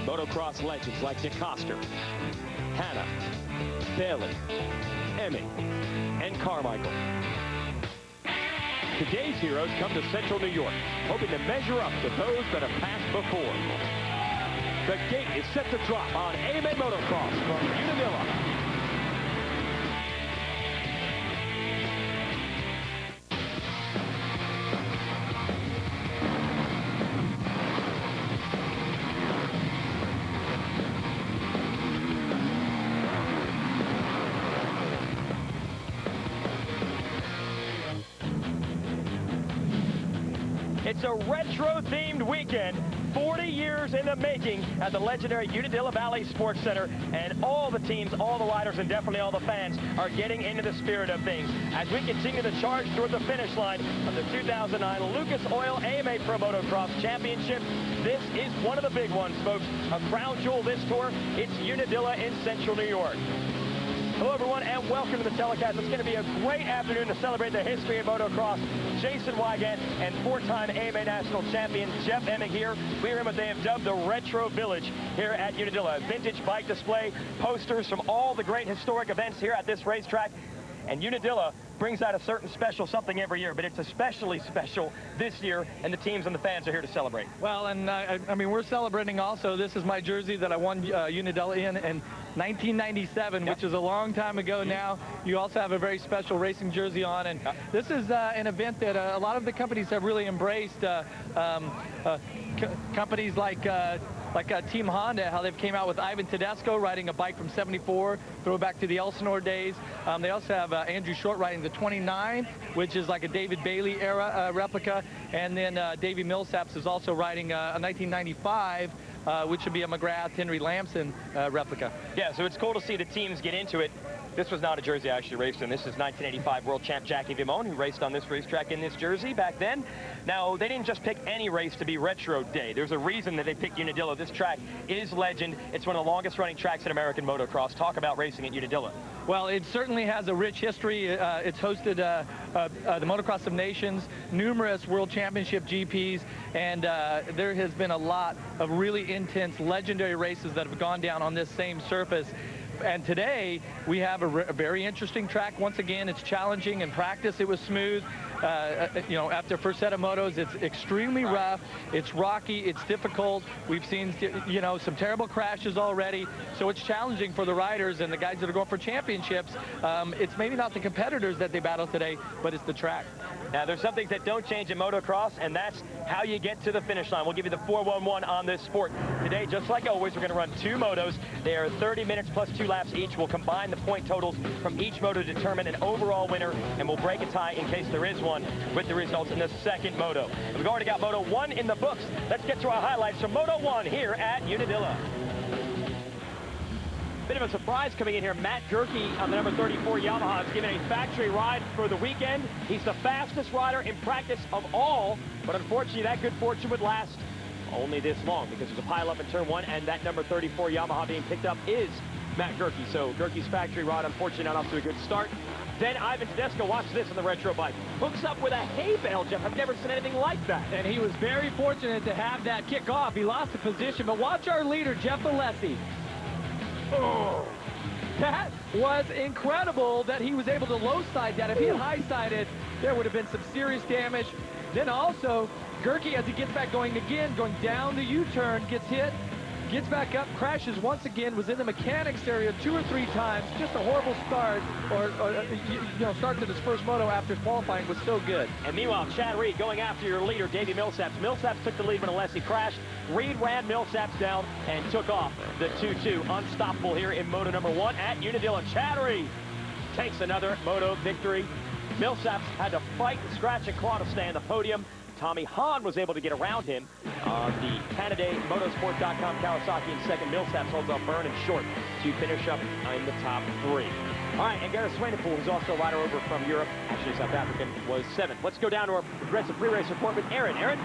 Motocross legends like DeCoster, Hanna, Bailey, Emmy, and Carmichael. Today's heroes come to Central New York, hoping to measure up to those that have passed before. The gate is set to drop on AMA Motocross from Unadilla. It's a retro-themed weekend, 40 years in the making at the legendary Unadilla Valley Sports Center, and all the teams, all the riders, and definitely all the fans are getting into the spirit of things as we continue to charge toward the finish line of the 2009 Lucas Oil AMA Pro Motocross Championship. This is one of the big ones, folks. A crown jewel this tour. It's Unadilla in Central New York. Hello, everyone, and welcome to the telecast. It's going to be a great afternoon to celebrate the history of motocross. Jason Wygant and four-time AMA national champion Jeff Emig here. We are in what they have dubbed the Retro Village here at Unadilla. A vintage bike display, posters from all the great historic events here at this racetrack. And Unadilla brings out a certain special something every year, but it's especially special this year, and the teams and the fans are here to celebrate. Well, and I mean, we're celebrating also. This is my jersey that I won Unadilla in 1997, which is a long time ago now. You also have a very special racing jersey on, and this is an event that a lot of the companies have really embraced. Companies like Team Honda, how they've came out with Ivan Tedesco riding a bike from '74, throwback to the Elsinore days. They also have Andrew Short riding the 29, which is like a David Bailey era replica, and then Davey Millsaps is also riding a 1995, which would be a McGrath Henry Lamson replica. Yeah, so it's cool to see the teams get into it. This was not a jersey I actually raced in. This is 1985 world champ Jackie Vimone, who raced on this racetrack in this jersey back then. Now, they didn't just pick any race to be Retro Day. There's a reason that they picked Unadilla. This track is legend. It's one of the longest running tracks in American motocross. Talk about racing at Unadilla. Well, it certainly has a rich history. It's hosted the Motocross of Nations, numerous World Championship GPs, and there has been a lot of really intense, legendary races that have gone down on this same surface. And today, we have a very interesting track. Once again, it's challenging. In practice, it was smooth. You know, after first set of motos, it's extremely rough. It's rocky. It's difficult. We've seen, you know, some terrible crashes already. So it's challenging for the riders and the guys that are going for championships. It's maybe not the competitors that they battle today, but it's the track. Now, there's some things that don't change in motocross, and that's how you get to the finish line. We'll give you the 411 on this sport. Today, just like always, we're going to run two motos. They are 30 minutes plus 2 laps each. We'll combine the point totals from each moto to determine an overall winner, and we'll break a tie in case there is one with the results in the second moto. We've already got Moto 1 in the books. Let's get to our highlights from Moto 1 here at Unadilla. Bit of a surprise coming in here. Matt Gerke on the number 34 Yamaha is giving a factory ride for the weekend. He's the fastest rider in practice of all, but unfortunately that good fortune would last only this long because there's a pileup in turn 1, and that number 34 Yamaha being picked up is Matt Gerke. So Gerke's factory ride, unfortunately, not off to a good start. Then Ivan Tedesco, watch this on the retro bike. Hooks up with a hay bale, Jeff. I've never seen anything like that. And he was very fortunate to have that kick off. He lost the position, but watch our leader, Jeff Alessi. Oh, that was incredible that he was able to low side that. If he had high sided, there would have been some serious damage. Then also, Gerke, as he gets back going again, going down the U-turn, gets hit, gets back up, crashes once again, was in the mechanics area 2 or 3 times. Just a horrible start, or you know, start to this first moto after qualifying was so good. And meanwhile, Chad Reed going after your leader, Davey Millsaps. Millsaps took the lead when Alessi crashed. Reed ran Millsaps down and took off the 2-2. Unstoppable here in moto number 1 at Unadilla. Chad Reed takes another moto victory. Millsaps had to fight, scratch, and claw to stay on the podium. Tommy Hahn was able to get around him on the Canada Motorsport.com Kawasaki in second. Millsaps holds off Byrne and Short to finish up in the top 3. All right, and Gareth Swanepoel, who's also a rider over from Europe, actually South African, was 7th. Let's go down to our progressive pre-race report with Aaron. Aaron?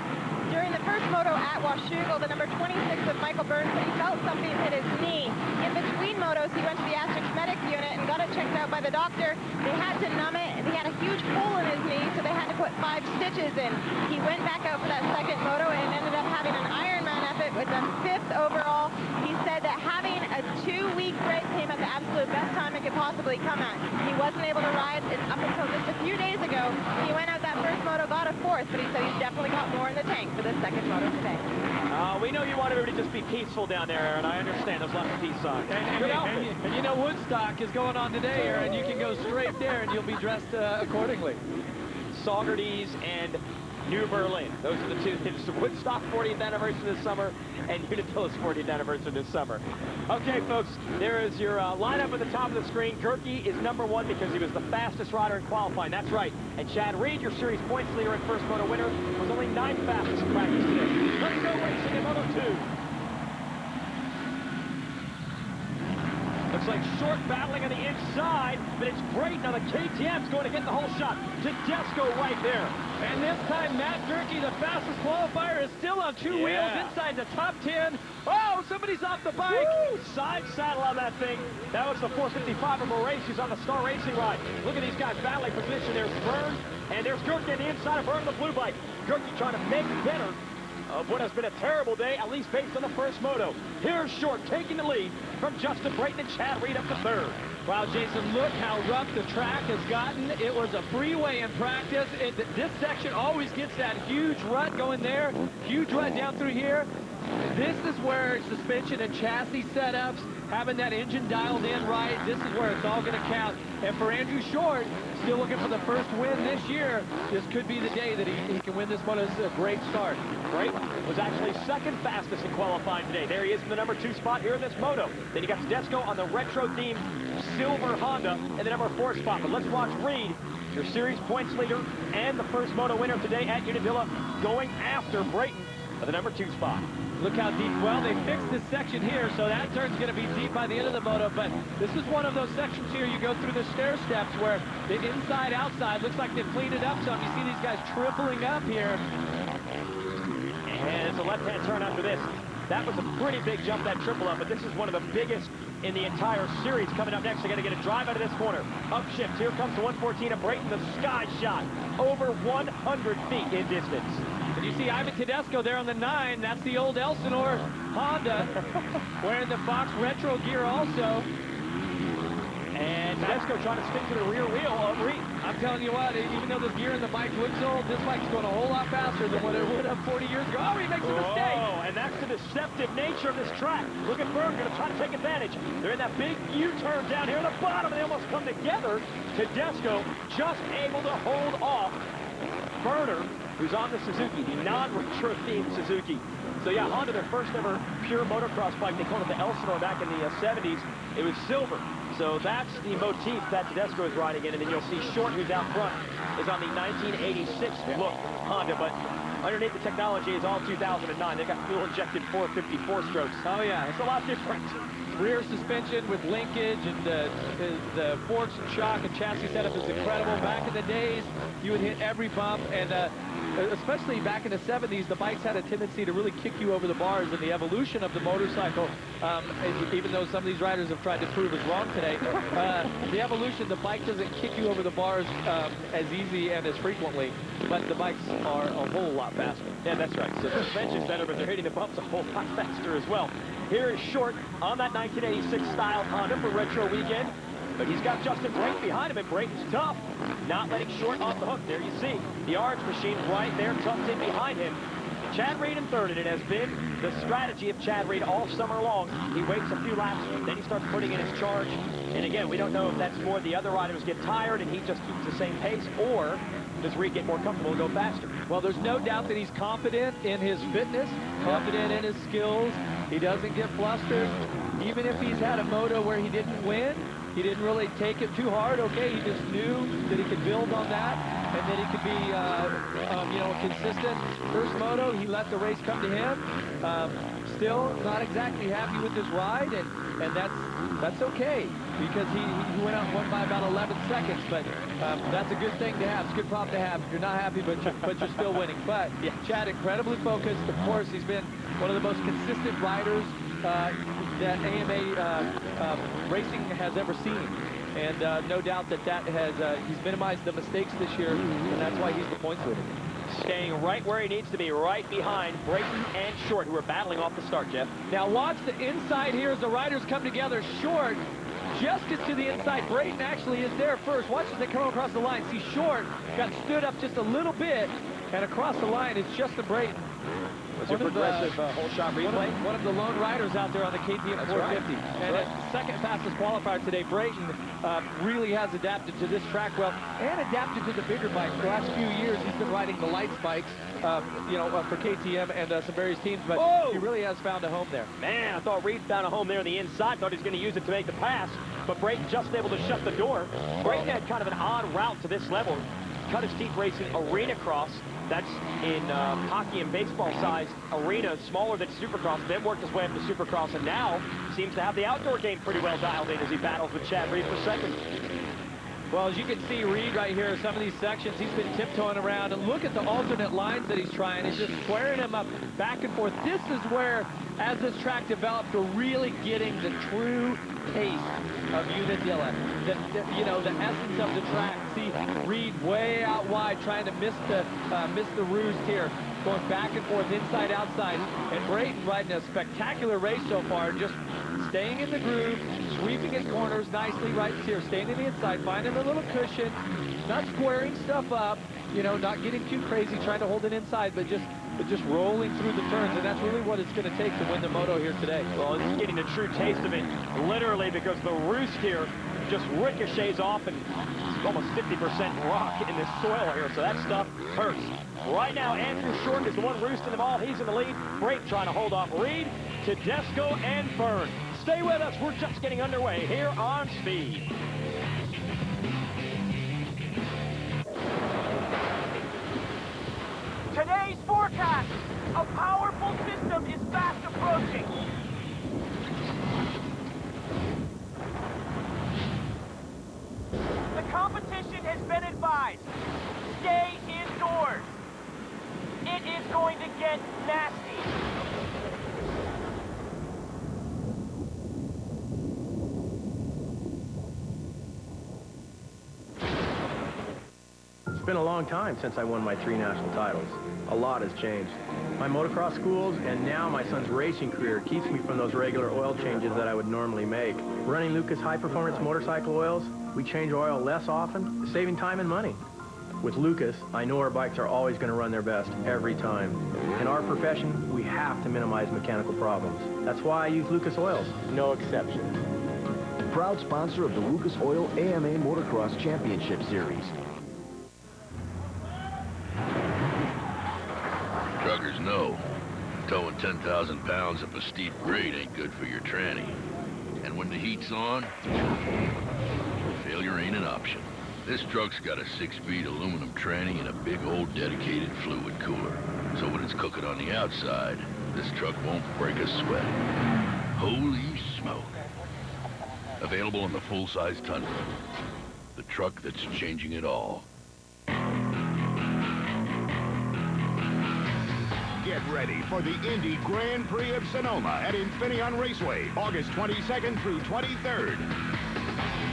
During the first moto at Washougal, the number 26 of Michael Byrne said he felt something hit his knee. In between motos, he went to the Asterix Medics unit and got it checked out by the doctor. They had to numb it, and he had a huge hole in his knee, so they had to put 5 stitches in. He went back out for that second moto and ended up having an Ironman effort with the 5th overall week break came at the absolute best time it could possibly come at. He wasn't able to ride up until just a few days ago. He went out that first moto, got a fourth, but he said he's definitely got more in the tank for this second moto today. We know you want everybody to just be peaceful down there, Aaron. I understand. There's lots of peace signs. And you know Woodstock is going on today, Aaron. You can go straight there and you'll be dressed accordingly. Saugerties and New Berlin. Those are the two. It's the Woodstock 40th anniversary this summer and Unadilla's 40th anniversary this summer. Okay, folks, there is your lineup at the top of the screen. Gerke is #1 because he was the fastest rider in qualifying. That's right. And Chad Reed, your series points leader and first moto winner, was only 9th fastest in practice today. Let's go racing in Moto 2. Looks like Short battling on the inside, but it's great. Now the KTM's going to get the whole shot. Tedesco right there. And this time, Matt Gerke, the fastest qualifier, is still on two wheels inside the top 10. Oh, somebody's off the bike. Woo! Side saddle on that thing. That was the 455 of Moraes, who's on the Star Racing ride. Look at these guys battling position. There's Byrne, and there's Gerke on the inside of Byrne, the blue bike. Gerke trying to make better of what has been a terrible day, at least based on the first moto. Here's Short taking the lead from Justin Brayton and Chad Reed up to third. Wow, Jason, look how rough the track has gotten. It was a freeway in practice. This section always gets that huge rut going there, huge rut down through here. This is where suspension and chassis setups, having that engine dialed in right, this is where it's all going to count. And for Andrew Short, still looking for the first win this year, this could be the day that he can win this one. This is a great start. Brayton was actually second fastest in qualifying today. There he is in the #2 spot here in this moto. Then you got Tedesco on the retro-themed silver Honda in the #4 spot. But let's watch Reed, your series points leader and the first moto winner today at Unadilla, going after Brayton at the #2 spot. Look how deep. Well, they fixed this section here, so that turn's going to be deep by the end of the moto. But this is one of those sections here. You go through the stair steps where the inside-outside looks like they've cleaned it up some. You see these guys tripling up here. And it's a left-hand turn after this. That was a pretty big jump, that triple up, but this is one of the biggest in the entire series. Coming up next, they're going to get a drive out of this corner. Upshift. Here comes the 114 of Brayton, the sky shot. Over 100 feet in distance. And you see Ivan Tedesco there on the 9. That's the old Elsinore Honda, wearing the Fox retro gear also. And Tedesco trying to stick to the rear wheel of Reed. I'm telling you what, even though the gear in the bike looks old, this bike's going a whole lot faster than what it would have 40 years ago. Oh, he makes a mistake. Oh, and that's the deceptive nature of this track. Look at Byrne going to try to take advantage. They're in that big U-turn down here at the bottom, and they almost come together. Tedesco just able to hold off Burner, who's on the Suzuki, the non-retro themed Suzuki. So yeah, Honda, their first ever pure motocross bike. They called it the Elsinore back in the 70s. It was silver. So that's the motif that Tedesco is riding in. And then you'll see Short, who's out front, is on the 1986 look Honda. But underneath the technology is all 2009. They've got fuel-injected 454 strokes. Oh, yeah. It's a lot different. Rear suspension with linkage, and the forks and shock and chassis setup is incredible. Back in the days, you would hit every bump, and especially back in the 70s, the bikes had a tendency to really kick you over the bars, and the evolution of the motorcycle, even though some of these riders have tried to prove us wrong today, the evolution, the bike doesn't kick you over the bars as easy and as frequently, but the bikes are a whole lot faster. Yeah, that's right. So the suspension's better, but they're hitting the bumps a whole lot faster as well. Here is Short on that 1986 style Honda for Retro Weekend. But he's got Justin Brayton behind him, and Brayton's tough. Not letting Short off the hook. There you see the orange machine right there tucked in behind him. Chad Reed in third, and it has been the strategy of Chad Reed all summer long. He waits a few laps, then he starts putting in his charge. And again, we don't know if that's more the other riders get tired and he just keeps the same pace, or does Reed get more comfortable and go faster? Well, there's no doubt that he's confident in his fitness, confident in his skills. He doesn't get flustered. Even if he's had a moto where he didn't win, he didn't really take it too hard. Okay, he just knew that he could build on that, and that he could be, you know, consistent. First moto, he let the race come to him. Still not exactly happy with his ride, and that's okay, because he went out and won by about 11 seconds. But that's a good thing to have. It's a good problem to have. You're not happy, but you're still winning. But yeah, Chad, incredibly focused. Of course, he's been one of the most consistent riders that AMA racing has ever seen. And no doubt that has he's minimized the mistakes this year, and that's why he's the points leader. staying right where he needs to be, right behind Brayton and Short, who are battling off the start, Jeff. Now watch the inside here as the riders come together. Short just gets to the inside. Brayton actually is there first. Watch as they come across the line. See, Short got stood up just a little bit, and across the line, it's Justin Brayton. Was a progressive whole shot replay? One of the lone riders out there on the KTM 450. Right. And at second fastest qualifier today, Brayton really has adapted to this track well and adapted to the bigger bikes. The last few years, he's been riding the lights bikes, for KTM and some various teams, but he really has found a home there. Man, I thought Reed found a home there on the inside. Thought he was going to use it to make the pass, but Brayton just able to shut the door. Brayton had kind of an odd route to this level. Cut his teeth racing arena cross. That's in hockey and baseball size arena, smaller than Supercross, then worked his way up to Supercross, and now seems to have the outdoor game pretty well dialed in as he battles with Chad Reed for second. Well, as you can see, Reed right here, some of these sections, he's been tiptoeing around, and look at the alternate lines that he's trying. He's just squaring them up back and forth. This is where, as this track develops, we're really getting the true taste of Unadilla, the essence of the track. See Reed way out wide, trying to miss the roost here, going back and forth, inside, outside, and Brayton riding a spectacular race so far, just staying in the groove, sweeping his corners nicely right here, staying in the inside, finding a little cushion, not squaring stuff up, not getting too crazy, trying to hold it inside, but just rolling through the turns, and that's really what it's going to take to win the moto here today. Well, he's getting a true taste of it, literally, because the roost here just ricochets off, and it's almost 50% rock in this soil here, so that stuff hurts. Right now, Andrew Short is the one roosting them all. He's in the lead. Brayton trying to hold off Reed, Tedesco, and Byrne. Stay with us. We're just getting underway here on Speed. Today's forecast, a powerful system is fast approaching. The competition has been advised. Stay indoors. It is going to get nasty. It's been a long time since I won my 3 national titles. A lot has changed. My motocross schools and now my son's racing career keeps me from those regular oil changes that I would normally make. Running Lucas high-performance motorcycle oils, we change oil less often, saving time and money. With Lucas, I know our bikes are always going to run their best every time. In our profession, we have to minimize mechanical problems. That's why I use Lucas oils. No exceptions. Proud sponsor of the Lucas Oil AMA Motocross Championship Series. Truckers know towing 10,000 pounds up a steep grade ain't good for your tranny. And when the heat's on, failure ain't an option. This truck's got a 6-speed aluminum tranny and a big old dedicated fluid cooler. So when it's cooking on the outside, this truck won't break a sweat. Holy smoke. Available in the full-size Tundra. The truck that's changing it all. Get ready for the Indy Grand Prix of Sonoma at Infineon Raceway, August 22nd through 23rd.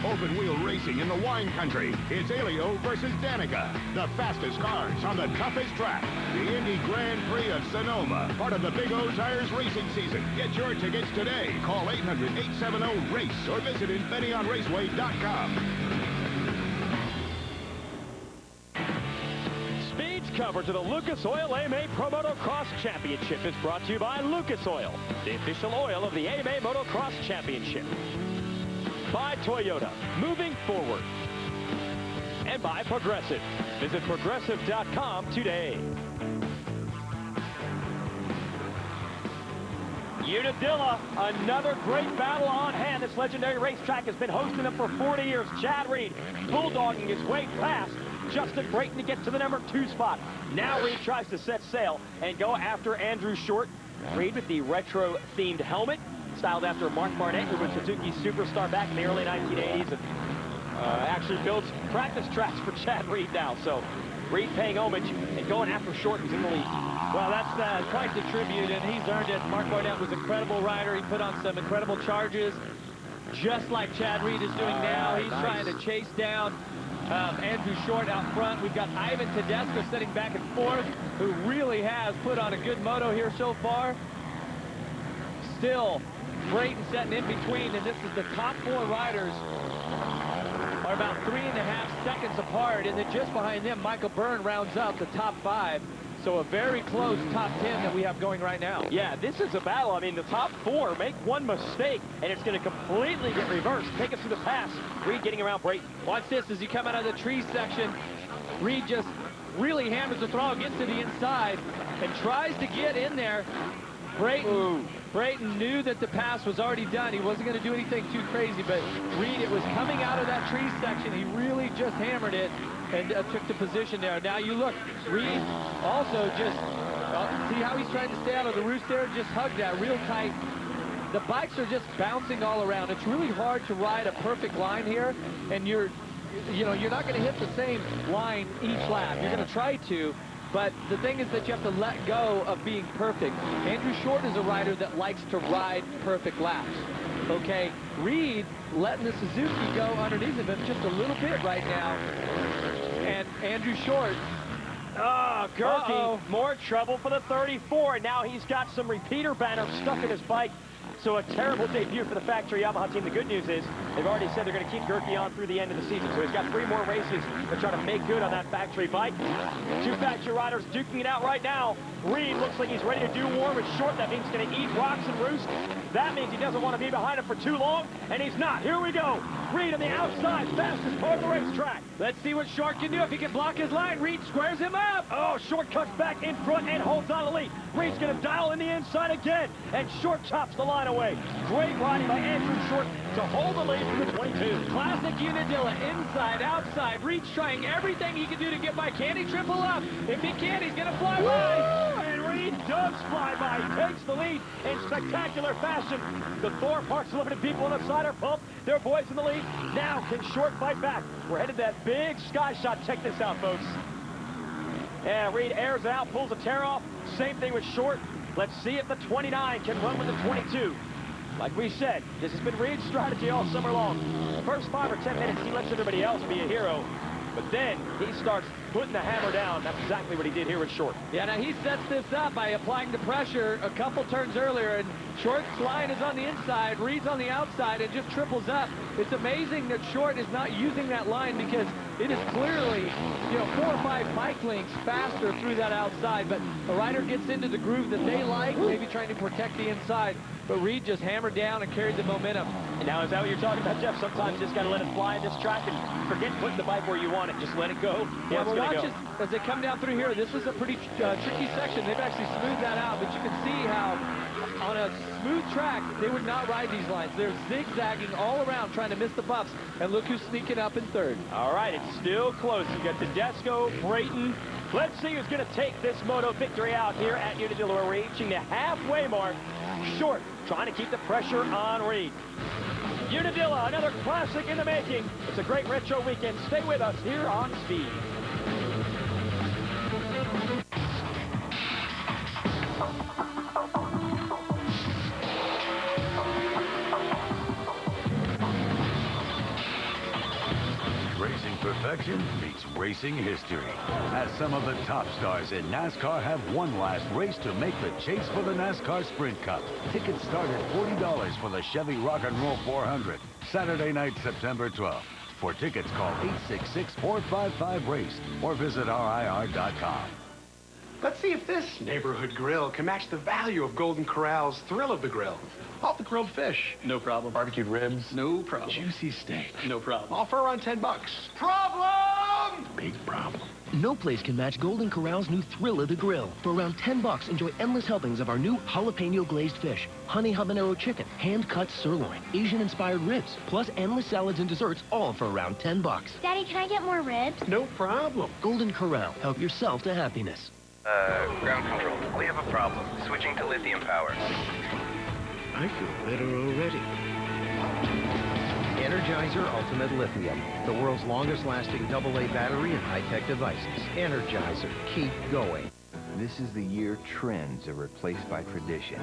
Open-wheel racing in the wine country. It's Elio versus Danica. The fastest cars on the toughest track. The Indy Grand Prix of Sonoma, part of the Big O Tires racing season. Get your tickets today. Call 800-870-RACE or visit InfineonRaceway.com. Speed's cover to the Lucas Oil AMA Pro Motocross Championship is brought to you by Lucas Oil, the official oil of the AMA Motocross Championship. By Toyota, moving forward. And by Progressive. Visit Progressive.com today. Unadilla, another great battle on hand. This legendary racetrack has been hosting them for 40 years. Chad Reed bulldogging his way past Justin Brayton to get to the number 2 spot. Now Reed tries to set sail and go after Andrew Short. Reed with the retro-themed helmet, styled after Mark Barnett, who was Suzuki superstar back in the early 1980s, and actually builds practice tracks for Chad Reed now. So Reed paying homage and going after Short, who's in the lead. Well, that's quite the tribute, and he's earned it. Mark Barnett was an incredible rider. He put on some incredible charges, just like Chad Reed is doing now. He's trying to chase down Andrew Short out front. We've got Ivan Tedesco sitting back and forth, who really has put on a good moto here so far. Still, Brayton setting in between, and this is the top 4 riders are about 3.5 seconds apart, and then just behind them, Michael Byrne rounds out the top 5. So a very close top 10 that we have going right now. Yeah, this is a battle. I mean, the top 4 make one mistake, and it's going to completely get reversed. Take us through the pass. Reed getting around Brayton. Watch this as you come out of the tree section. Reed just really hammers the throttle, gets to the inside, and tries to get in there. Brayton knew that the pass was already done. He wasn't going to do anything too crazy, but Reed, it was coming out of that tree section. He really just hammered it and took the position there. Now you look, Reed also just, see how he's trying to stay out of the roost there? Just hug that real tight. The bikes are just bouncing all around. It's really hard to ride a perfect line here, and you're not going to hit the same line each lap. You're going to try to, but the thing is that you have to let go of being perfect. Andrew Short is a rider that likes to ride perfect laps. Okay, Reed letting the Suzuki go underneath of him just a little bit right now. And Andrew Short. Oh, Gerke, more trouble for the 34. And now he's got some repeater banner stuck in his bike. So a terrible debut for the factory Yamaha team. The good news is they've already said they're going to keep Gerke on through the end of the season. So he's got 3 more races to try to make good on that factory bike. 2 factory riders duking it out right now. Reed looks like he's ready to do war with Short. That means he's going to eat rocks and roost. That means he doesn't want to be behind him for too long, and he's not. Here we go. Reed on the outside, fastest car on the racetrack. Let's see what Short can do if he can block his line. Reed squares him up. Oh, Short cuts back in front and holds on to the lead. Reed's going to dial in the inside again, and Short chops the line away. Great riding by Andrew Short to hold the lead from the 22. Classic Unadilla, inside, outside. Reed's trying everything he can do to get by. Can he triple up? If he can, he's going to fly by. And Reed does fly by. He takes the lead in spectacular fashion. The Thor Park's limited people on the side are pumped. Their boys in the lead. Now can Short fight back? We're headed to that big sky shot. Check this out, folks. And Reed airs out, pulls a tear off. Same thing with Short. Let's see if the 29 can run with the 22. Like we said, this has been Reed's strategy all summer long. The first 5 or 10 minutes, he lets everybody else be a hero. But then he starts putting the hammer down. That's exactly what he did here with Short. Yeah, now he sets this up by applying the pressure a couple turns earlier, and Short's line is on the inside, Reed's on the outside, and just triples up. It's amazing that Short is not using that line because it is clearly, 4 or 5 bike lengths faster through that outside, but the rider gets into the groove that they like, maybe trying to protect the inside. But Reed just hammered down and carried the momentum. And now, is that what you're talking about, Jeff? Sometimes you just got to let it fly in this track and forget putting the bike where you want it. Just let it go. Yeah, well, watch as they come down through here. This is a pretty tricky section. They've actually smoothed that out, but you can see how on a smooth track, they would not ride these lines. They're zigzagging all around trying to miss the bumps. And look who's sneaking up in third. All right, it's still close. You got Tedesco, Brayton. Let's see who's going to take this moto victory out here at Unadilla. We're reaching the halfway mark. Short trying to keep the pressure on Reed. Unadilla, another classic in the making. It's a great retro weekend. Stay with us here on Speed. Racing perfection meets racing history, as some of the top stars in NASCAR have one last race to make the chase for the NASCAR Sprint Cup. Tickets start at $40 for the Chevy Rock and Roll 400, Saturday night, September 12th. For tickets, call 866-455-RACE or visit RIR.com. Let's see if this neighborhood grill can match the value of Golden Corral's Thrill of the Grill. All the grilled fish. No problem. Barbecued ribs. No problem. Juicy steak. No problem. All for around $10. Problem! Big problem. No place can match Golden Corral's new Thrill of the Grill. For around $10, enjoy endless helpings of our new jalapeno glazed fish, honey habanero chicken, hand-cut sirloin, Asian-inspired ribs, plus endless salads and desserts, all for around $10. Daddy, can I get more ribs? No problem. Golden Corral. Help yourself to happiness. Ground control. We have a problem. Switching to lithium power. I feel better already. Energizer Ultimate Lithium, the world's longest-lasting AA battery and high-tech devices. Energizer, keep going. This is the year trends are replaced by tradition.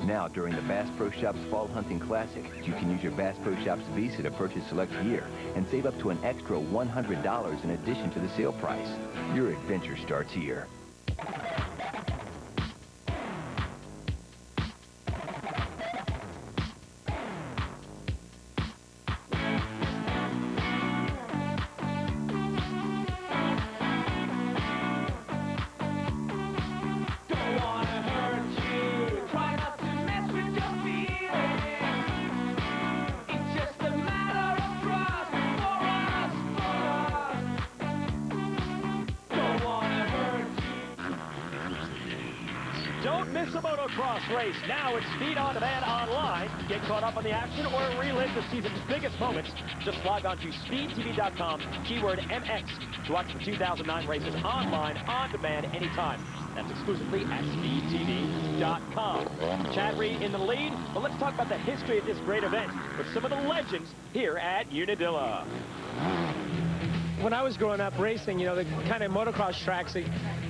Now, during the Bass Pro Shops Fall Hunting Classic, you can use your Bass Pro Shops Visa to purchase select gear and save up to an extra $100 in addition to the sale price. Your adventure starts here. Don't miss a motocross race. Now it's Speed On Demand online. Get caught up on the action or relive the season's biggest moments. Just log on to speedtv.com, keyword MX, to watch the 2009 races online, on demand, anytime. That's exclusively at speedtv.com. Chad Reed in the lead, but let's talk about the history of this great event with some of the legends here at Unadilla. When I was growing up racing, you know, the kind of motocross tracks that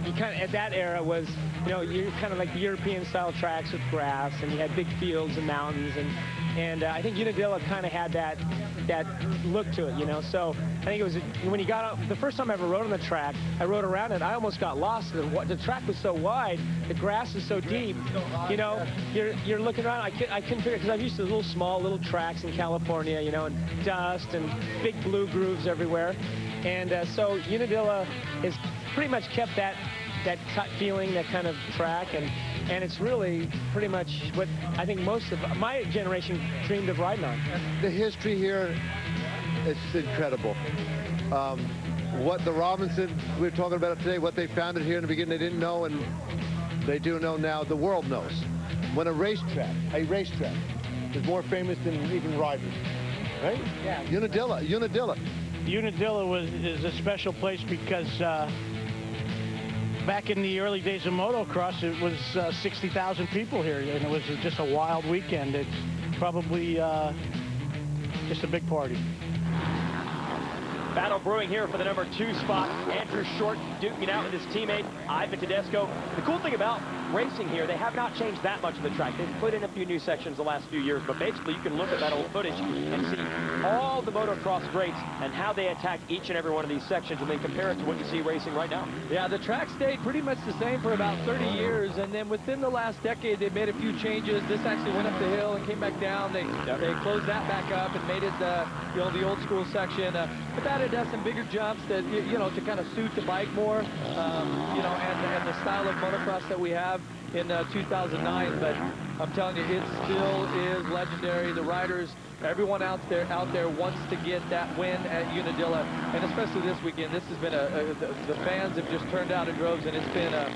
you kind of, at that era was, you know, you're kind of like European style tracks with grass, and you had big fields and mountains, and I think Unadilla kind of had that look to it, you know. So I think it was when you got out, the first time I ever rode on the track, I rode around it, I almost got lost. The track was so wide, the grass is so deep, you know, you're looking around. I couldn't figure, because I'm used to little tracks in California, you know, and dust and big blue grooves everywhere. And so Unadilla has pretty much kept that cut feeling, that kind of track, and it's really pretty much what I think most of my generation dreamed of riding on. The history here is incredible. What the Robinson, we were talking about it today, what they founded here in the beginning, they didn't know, and they do know now, the world knows. When a racetrack is more famous than even riders, right? Yeah. Unadilla. Unadilla is a special place because back in the early days of motocross, it was 60,000 people here, and it was just a wild weekend. It's probably just a big party. Battle brewing here for the number 2 spot. Andrew Short duking out with his teammate, Ivan Tedesco. The cool thing about racing here, they have not changed that much of the track. They've put in a few new sections the last few years, but basically you can look at that old footage and see all the motocross greats and how they attack each and every one of these sections, and then compare it to what you see racing right now. Yeah, the track stayed pretty much the same for about 30 years, and then within the last decade, they made a few changes. This actually went up the hill and came back down. They closed that back up and made it, you know, the old school section. But that it has some bigger jumps that, you know, to kind of suit the bike more, you know, and the style of motocross that we have in 2009. But I'm telling you, it still is legendary. The riders, everyone out there wants to get that win at Unadilla, and especially this weekend. This has been the fans have just turned out in droves, and it's been a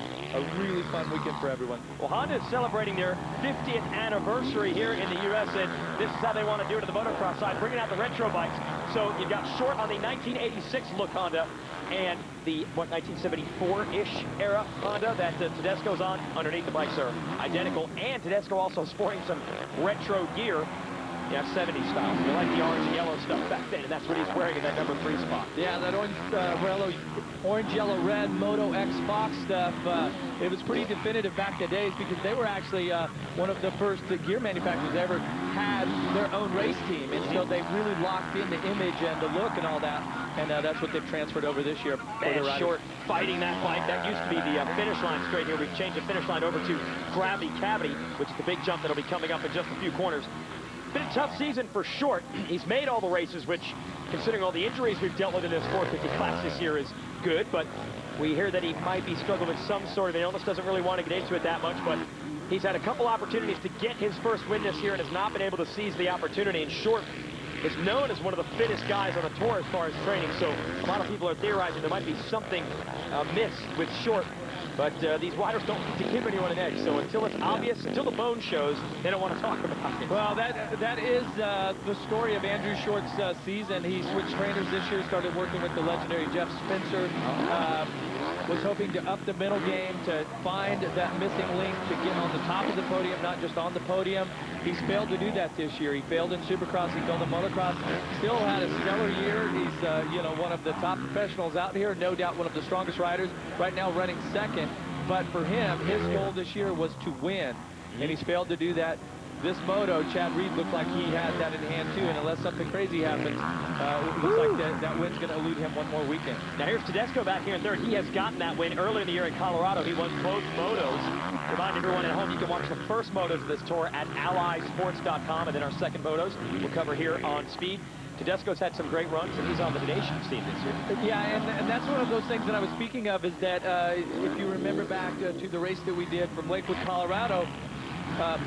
really fun weekend for everyone. Well, Honda is celebrating their 50th anniversary here in the U.S., and this is how they want to do it to the motocross side, bringing out the retro bikes. So you've got Short on the 1986 look Honda, and the, what, 1974-ish era Honda that Tedesco's on. Underneath, the bikes are identical, and Tedesco also sporting some retro gear. Yeah, 70s style. You like the orange and yellow stuff back then, and that's what he's wearing in that number 3 spot. Yeah, that orange, yellow, red Moto X Fox stuff. It was pretty definitive back in the days, because they were actually one of the first gear manufacturers that ever had their own race team, and so they really locked in the image and the look and all that, and that's what they've transferred over this year. And Short fighting that bike. That used to be the finish line straight here. We've changed the finish line over to Gravity Cavity, which is the big jump that'll be coming up in just a few corners. Been a tough season for Short. He's made all the races, which, considering all the injuries we've dealt with in this 450 class this year, is good, but we hear that he might be struggling with some sort of an illness. Doesn't really want to get into it that much, but he's had a couple opportunities to get his first win this year and has not been able to seize the opportunity. And Short is known as one of the fittest guys on the tour as far as training, so a lot of people are theorizing there might be something amiss with Short. But these riders don't need to give anyone an edge, so until it's obvious, until the bone shows, they don't want to talk about it. Well, that is the story of Andrew Short's season. He switched trainers this year, started working with the legendary Jeff Spencer. Was hoping to up the mental game, to find that missing link, to get on the top of the podium, not just on the podium. He's failed to do that this year. He failed in Supercross, he failed in Motocross. Still had a stellar year. He's, you know, one of the top professionals out here, no doubt one of the strongest riders. Right now running second But for him, his goal this year was to win, and he's failed to do that. This moto, Chad Reed looked like he had that in hand too, and unless something crazy happens, it looks like that win's going to elude him one more weekend. Now here's Tedesco back here in third. He has gotten that win earlier in the year in Colorado. He won both motos. Remind everyone at home, you can watch the first motos of this tour at allysports.com, and then our second motos we'll cover here on Speed. Tedesco's had some great runs, and he's on the Nations team this year. Yeah, and that's one of those things that I was speaking of, is that if you remember back to the race that we did from Lakewood, Colorado,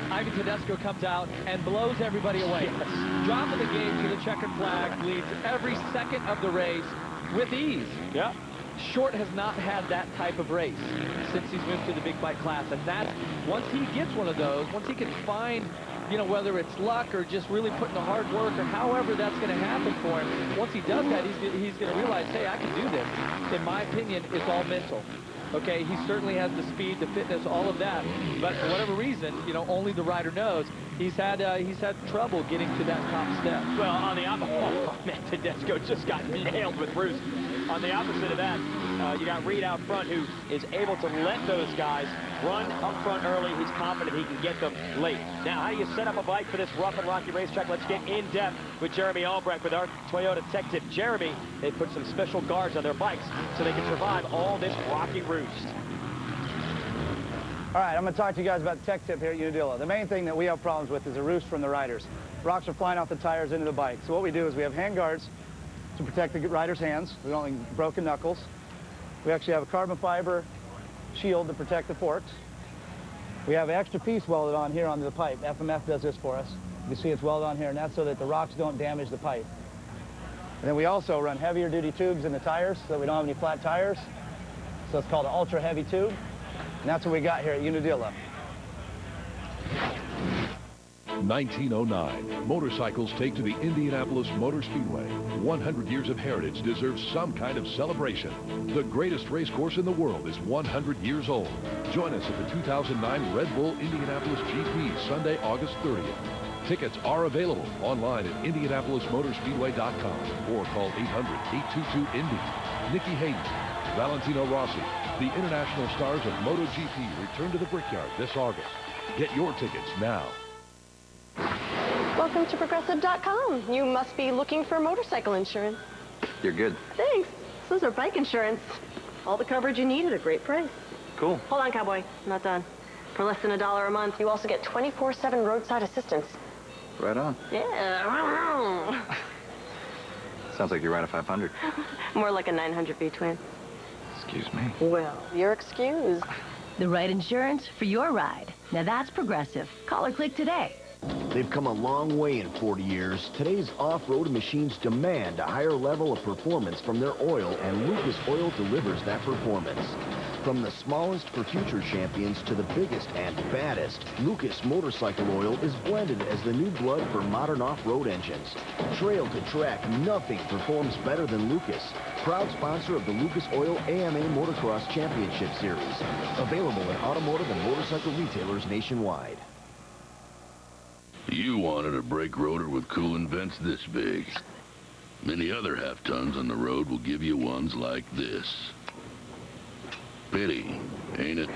Ivan Tedesco comes out and blows everybody away. Yes. Drop of the gate to the checkered flag, leads every second of the race with ease. Yeah. Short has not had that type of race since he's moved to the big bike class, and that's, once he gets one of those, once he can find, you know, whether it's luck or just really putting the hard work or however that's going to happen for him, once he does that, he's going to realize, hey, I can do this. In my opinion, it's all mental. Okay, he certainly has the speed, the fitness, all of that, but for whatever reason, you know, only the rider knows. He's had trouble getting to that top step. Well, on the opposite, oh man, Tedesco just got nailed with Bruce. On the opposite of that, you got Reed out front, who is able to let those guys run up front early. He's confident he can get them late. Now, how do you set up a bike for this rough and rocky racetrack? Let's get in depth with Jeremy Albrecht with our Toyota Tech Tip. Jeremy, they put some special guards on their bikes so they can survive all this rocky roost. All right, I'm going to talk to you guys about Tech Tip here at Unadilla. The main thing that we have problems with is the roost from the riders. Rocks are flying off the tires into the bike. So what we do is we have hand guards to protect the rider's hands. We don't like broken knuckles. We actually have a carbon fiber shield to protect the forks. We have an extra piece welded on here on the pipe. FMF does this for us. You see it's welded on here, and that's so that the rocks don't damage the pipe. And then we also run heavier duty tubes in the tires so that we don't have any flat tires. So it's called an ultra heavy tube. And that's what we got here at Unadilla. 1909, motorcycles take to the Indianapolis Motor Speedway. 100 years of heritage deserves some kind of celebration. The greatest race course in the world is 100 years old. Join us at the 2009 Red Bull Indianapolis GP, Sunday, August 30th. Tickets are available online at IndianapolisMotorspeedway.com or call 800-822-INDY. Nikki Hayden, Valentino Rossi, the international stars of MotoGP return to the Brickyard this August. Get your tickets now. Welcome to Progressive.com. You must be looking for motorcycle insurance. You're good. Thanks. So is our bike insurance. All the coverage you need at a great price. Cool. Hold on, cowboy. I'm not done. For less than $1 a month, you also get 24/7 roadside assistance. Right on. Yeah. Sounds like you ride a 500. More like a 900 V-twin. Excuse me. Well, you're excused. The right insurance for your ride. Now that's Progressive. Call or click today. They've come a long way in 40 years. Today's off-road machines demand a higher level of performance from their oil, and Lucas Oil delivers that performance. From the smallest for future champions to the biggest and baddest, Lucas Motorcycle Oil is blended as the new blood for modern off-road engines. Trail to track, nothing performs better than Lucas. Proud sponsor of the Lucas Oil AMA Motocross Championship Series. Available at automotive and motorcycle retailers nationwide. You wanted a brake rotor with coolant vents this big. Many other half-tons on the road will give you ones like this. Pity, ain't it?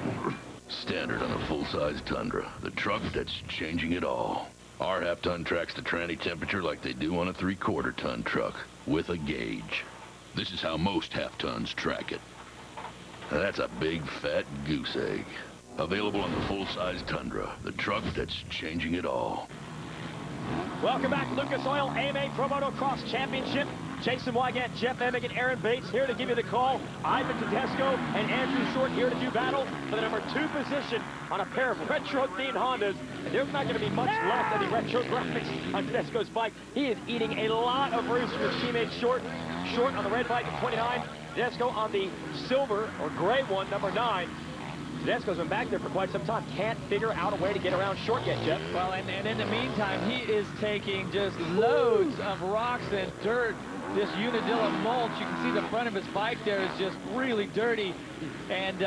Standard on a full-size Tundra, the truck that's changing it all. Our half-ton tracks the tranny temperature like they do on a 3/4 ton truck, with a gauge. This is how most half-tons track it. Now, that's a big, fat goose egg. Available on the full-size Tundra, the truck that's changing it all. Welcome back, Lucas Oil AMA Pro Motocross Championship. Jason Wygant, Jeff Emig, and Aaron Bates here to give you the call. Ivan Tedesco and Andrew Short here to do battle for the number 2 position on a pair of retro-themed Hondas. And there's not going to be much left of the retro graphics on Tedesco's bike. He is eating a lot of roost with teammate Short. Short on the red bike at 29. Tedesco on the silver or gray one, number 9. Tedesco's been back there for quite some time. Can't figure out a way to get around Short yet, Jeff. Well, and in the meantime, he is taking just loads of rocks and dirt. This Unadilla mulch, you can see the front of his bike there is just really dirty. And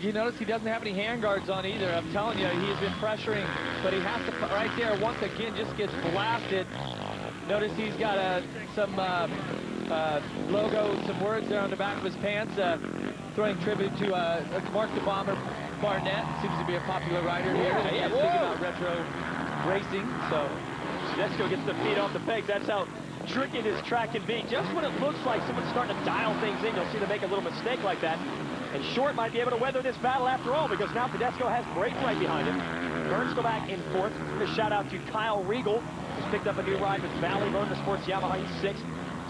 you notice he doesn't have any handguards on either. I'm telling you, he's been pressuring, but he has to, right there, once again, just gets blasted. Notice he's got some logo, some words there on the back of his pants. throwing tribute to Mark the Bomber Barnett. Seems to be a popular rider here. Yeah, Thinking about retro racing. So Tedesco gets the feet off the pegs. That's how tricky this track can be. Just when it looks like someone's starting to dial things in, you'll see them make a little mistake like that. And Short might be able to weather this battle after all, because now Tedesco has Brake right behind him. Burns go back in fourth. A shout out to Kyle Regal, who's picked up a new ride with Valley Motorsports Yamaha. He's sixth.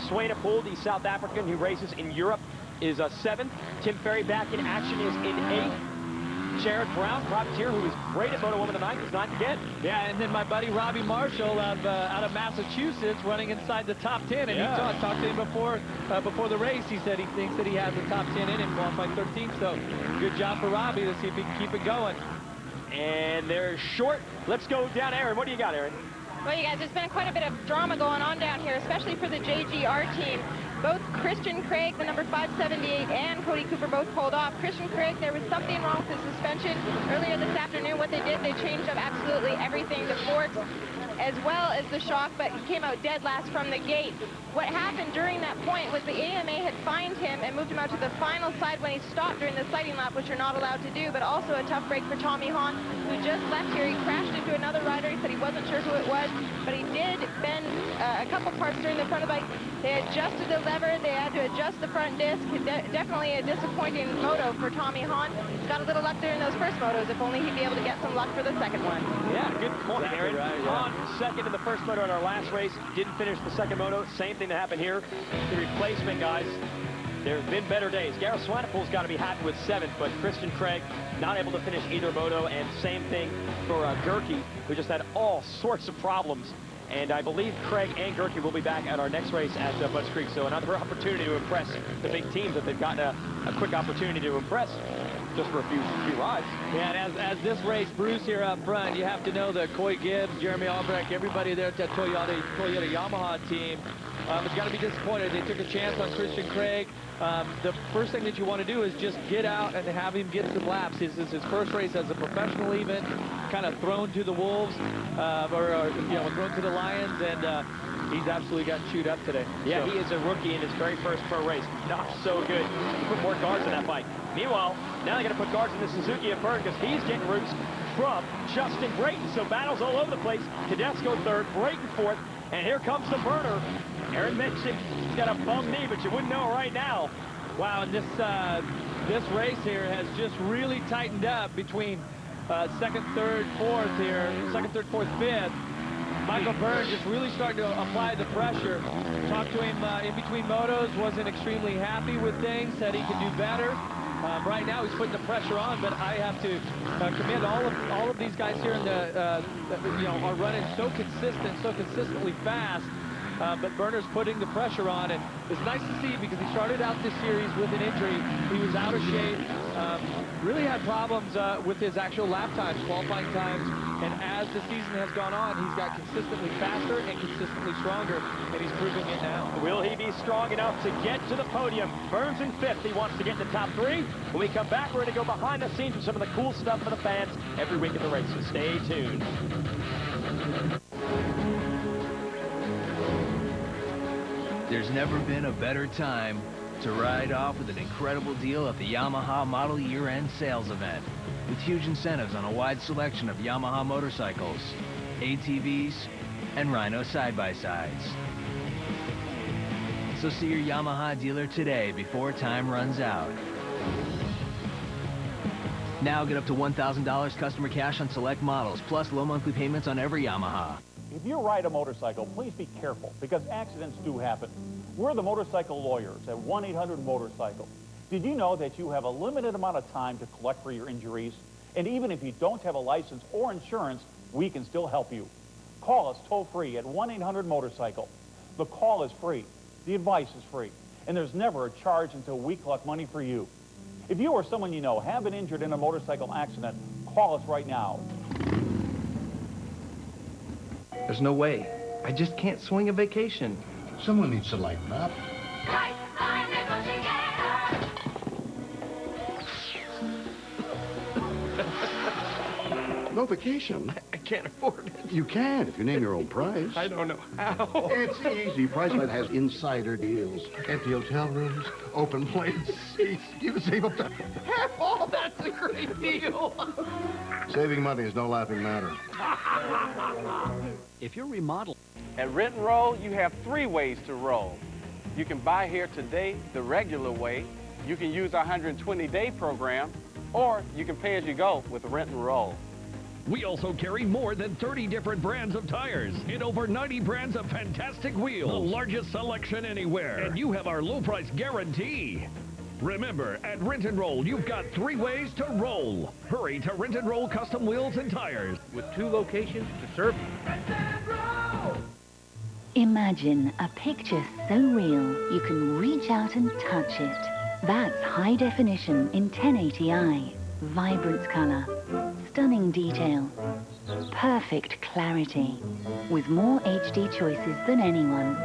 Swain Pool, the South African who races in Europe, is seventh. Tim Ferry back in action is in eighth. Jared Brown, privateer, who is great at Moto 1 of the ninth, is ninth again. Yeah, and then my buddy Robbie Marshall out of Massachusetts running inside the top 10. And he talked to him before the race. He said he thinks that he has the top 10 in him, qualified 13th. So good job for Robbie. Let's see if he can keep it going. And there's Short. Let's go down, Aaron. What do you got, Aaron? Well, you guys, there's been quite a bit of drama going on down here, especially for the JGR team. Both Christian Craig, the number 578, and Cody Cooper both pulled off. Christian Craig, there was something wrong with his suspension. Earlier this afternoon, what they did, they changed up absolutely everything, the forks, as well as the shock, but he came out dead last from the gate. What happened during that point was the AMA had fined him and moved him out to the final side when he stopped during the sighting lap, which you're not allowed to do, but also a tough break for Tommy Hahn, who just left here. He crashed into another rider. He said he wasn't sure who it was, but he did bend a couple parts during the front of the bike. They adjusted the lever. They had to adjust the front disc. Definitely a disappointing moto for Tommy Hahn. He's got a little luck during those first motos. If only he'd be able to get some luck for the second one. Yeah, good point, Exactly Aaron. right, Hahn second in the first moto in our last race. Didn't finish the second moto. Same thing that happened here. The replacement guys, there have been better days. Gareth Swanepoel's got to be happy with seventh, but Christian Craig not able to finish either moto, and same thing for Gerke, who just had all sorts of problems. And I believe Craig and Gerke will be back at our next race at Budds Creek. So another opportunity to impress the big teams that they've gotten a quick opportunity to impress just for a few rides. Yeah, and as this race brews here up front, you have to know that Coy Gibbs, Jeremy Albrecht, everybody there at that Toyota Yamaha team has got to be disappointed. They took a chance on Christian Craig. The first thing that you want to do is just get out and have him get some laps. This is his first race as a professional, even kind of thrown to the wolves, or you know, thrown to the lions, and he's absolutely got chewed up today. Yeah, so. he is a rookie in his very first pro race. Not so good. He put more guards in that bike. Meanwhile, now they got to put guards in the Suzuki of Byrne, because he's getting roots from Justin Brayton. So battles all over the place. Tedesco third, Brayton fourth, and here comes the burner. Aaron mentioned he's got a bum knee, but you wouldn't know right now. Wow, and this race here has just really tightened up between second, third, fourth here. Second, third, fourth, fifth. Michael Byrne just really starting to apply the pressure. Talked to him in between motos, wasn't extremely happy with things, said he could do better. Right now he's putting the pressure on, but I have to commend all of these guys here in the you know, are running so consistently fast. But Burner's putting the pressure on, and it's nice to see because he started out this series with an injury. He was out of shape, really had problems with his actual lap times, qualifying times, and as the season has gone on, he's got consistently faster and consistently stronger, and he's proving it now. Will he be strong enough to get to the podium? Burns in fifth. He wants to get in the top three. When we come back, we're going to go behind the scenes with some of the cool stuff for the fans every week in the race, so stay tuned. There's never been a better time to ride off with an incredible deal at the Yamaha Model Year-End Sales Event, with huge incentives on a wide selection of Yamaha motorcycles, ATVs, and Rhino side-by-sides. So see your Yamaha dealer today before time runs out. Now get up to $1,000 customer cash on select models, plus low monthly payments on every Yamaha. If you ride a motorcycle, please be careful, because accidents do happen. We're the motorcycle lawyers at 1-800-MOTORCYCLE. Did you know that you have a limited amount of time to collect for your injuries? And even if you don't have a license or insurance, we can still help you. Call us toll-free at 1-800-MOTORCYCLE. The call is free, the advice is free, and there's never a charge until we collect money for you. If you or someone you know have been injured in a motorcycle accident, call us right now. There's no way. I just can't swing a vacation. Someone needs to lighten up. No vacation. I can't afford it. You can if you name your own price. I don't know how. It's easy. Priceline has insider deals. Empty hotel rooms, open plane seats. You can save up to half off. That's a great deal. Saving money is no laughing matter. If you're remodeling. At Rent and Roll, you have 3 ways to roll. You can buy here today the regular way, you can use our 120-day program, or you can pay as you go with Rent and Roll. We also carry more than 30 different brands of tires and over 90 brands of fantastic wheels. The largest selection anywhere. And you have our low price guarantee. Remember, at Rent and Roll, you've got 3 ways to roll. Hurry to Rent and Roll Custom Wheels and Tires. With 2 locations to serve you. Imagine a picture so real you can reach out and touch it. That's high definition in 1080i. Vibrant color, stunning detail, perfect clarity, with more HD choices than anyone.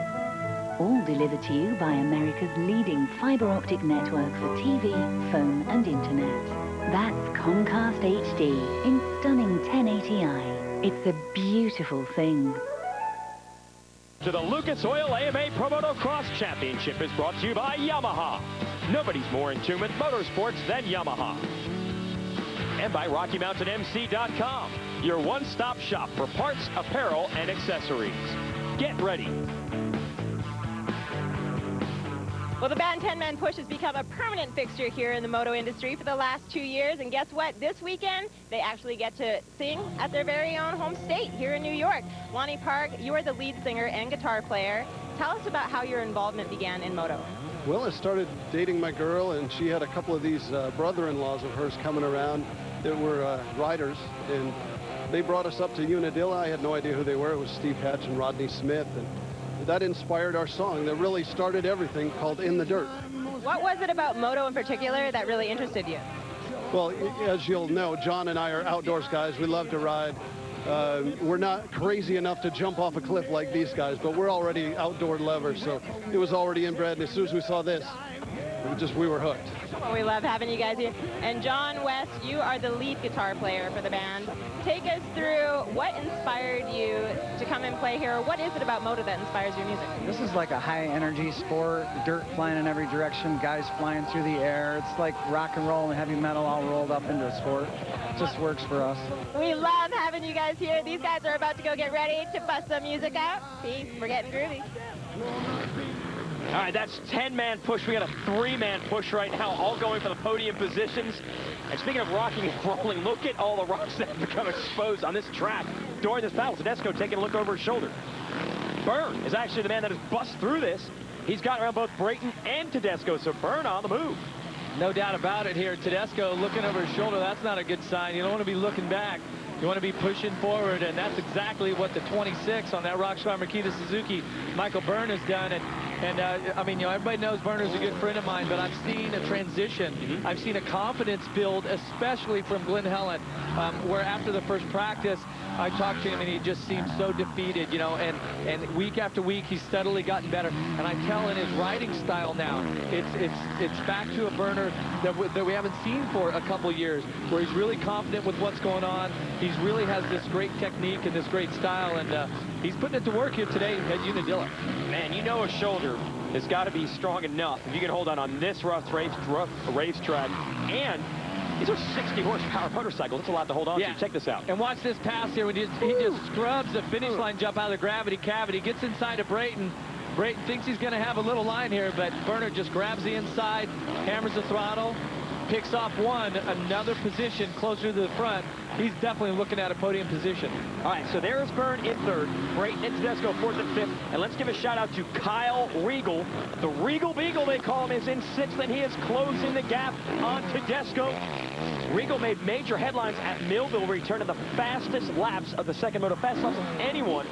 All delivered to you by America's leading fiber optic network for TV, phone and internet. That's Comcast HD in stunning 1080i. It's a beautiful thing. To the Lucas Oil AMA Pro Motocross Championship is brought to you by Yamaha. Nobody's more in tune with motorsports than Yamaha. And by RockyMountainMC.com, your one-stop shop for parts, apparel, and accessories. Get ready. Well, the band 10-man push has become a permanent fixture here in the moto industry for the last 2 years. And guess what? This weekend, they actually get to sing at their very own home state here in New York. Lonnie Park, you are the lead singer and guitar player. Tell us about how your involvement began in moto. Well, I started dating my girl, and she had a couple of these brother-in-laws of hers coming around that were riders, and they brought us up to Unadilla. I had no idea who they were. It was Steve Hatch and Rodney Smith, and that inspired our song that really started everything, called In the Dirt. What was it about moto in particular that really interested you? Well, as you'll know, John and I are outdoors guys. We love to ride. We're not crazy enough to jump off a cliff like these guys, but we're already outdoor lovers, so it was already inbred, and as soon as we saw this, we were hooked. Well, we love having you guys here. And John West, you are the lead guitar player for the band. Take us through what inspired you to come and play here. What is it about moto that inspires your music? This is like a high-energy sport, dirt flying in every direction, guys flying through the air. It's like rock and roll and heavy metal all rolled up into a sport. It just works for us. We love having you guys here. These guys are about to go get ready to bust some music out. Peace. We're getting groovy. All right, that's 10-man push. We got a 3-man push right now, all going for the podium positions. And speaking of rocking and rolling, look at all the rocks that have become exposed on this track during this battle. Tedesco taking a look over his shoulder. Byrne is actually the man that has bust through this. He's got around both Brayton and Tedesco, so Byrne on the move. No doubt about it here. Tedesco looking over his shoulder. That's not a good sign. You don't want to be looking back. You want to be pushing forward, and that's exactly what the 26 on that Rockstar Makita Suzuki, Michael Byrne, has done. And I mean, you know, everybody knows Byrne's a good friend of mine, but I've seen a transition. I've seen a confidence build, especially from Glenn Helen, where after the first practice, I talked to him, and he just seemed so defeated, you know, and week after week, he's steadily gotten better. And I tell in his riding style now, it's back to a Byrne that we haven't seen for a couple years, where he's really confident with what's going on. He really has this great technique and this great style, and he's putting it to work here today at Unadilla. Man, you know a shoulder has got to be strong enough if you can hold on this rough racetrack. And these are 60 horsepower motorcycles. That's a lot to hold on to. Check this out. And watch this pass here. When he just scrubs the finish line jump out of the gravity cavity, gets inside of Brayton. Brayton thinks he's going to have a little line here, but Byrne just grabs the inside, hammers the throttle, picks off one, another position closer to the front. He's definitely looking at a podium position. All right, so there's Byrne in third, Brayton and Tedesco fourth and fifth, and let's give a shout out to Kyle Regal. The Regal Beagle, they call him, is in sixth, and he is closing the gap on Tedesco. Regal made major headlines at Millville, where he turned in the fastest laps of the second moto, fastest laps of anyone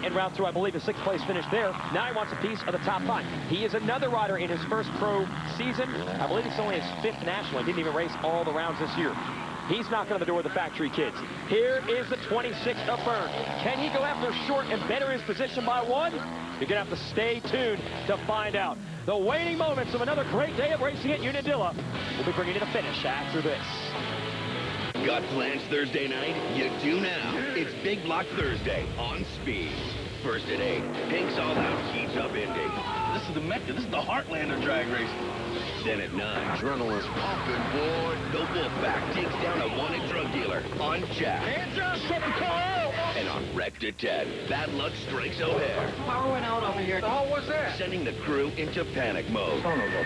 in round two. I believe a sixth place finish there. Now he wants a piece of the top 5. He is another rider in his first pro season. I believe it's only his 5th national. He didn't even race all the rounds this year. He's knocking on the door of the factory kids. Here is the 26 of Byrne. Can he go after short and better his position by 1? You're going to have to stay tuned to find out. The waning moments of another great day of racing at Unadilla. We'll be bringing you the finish after this. Got plans Thursday night? You do now. It's Big Block Thursday on Speed. First at 8, Pink's All Out heats up Indy. This is the Mecca. This is the heartland of drag racing. Then at 9, adrenaline's pumping, boy. The Wolfpack takes down a wanted drug dealer on Jack. Hands up, second car out! And on Wrecked at 10, Bad Luck strikes O'Hare. Power went out over here. Oh, what's that? Sending the crew into panic mode. Oh, no.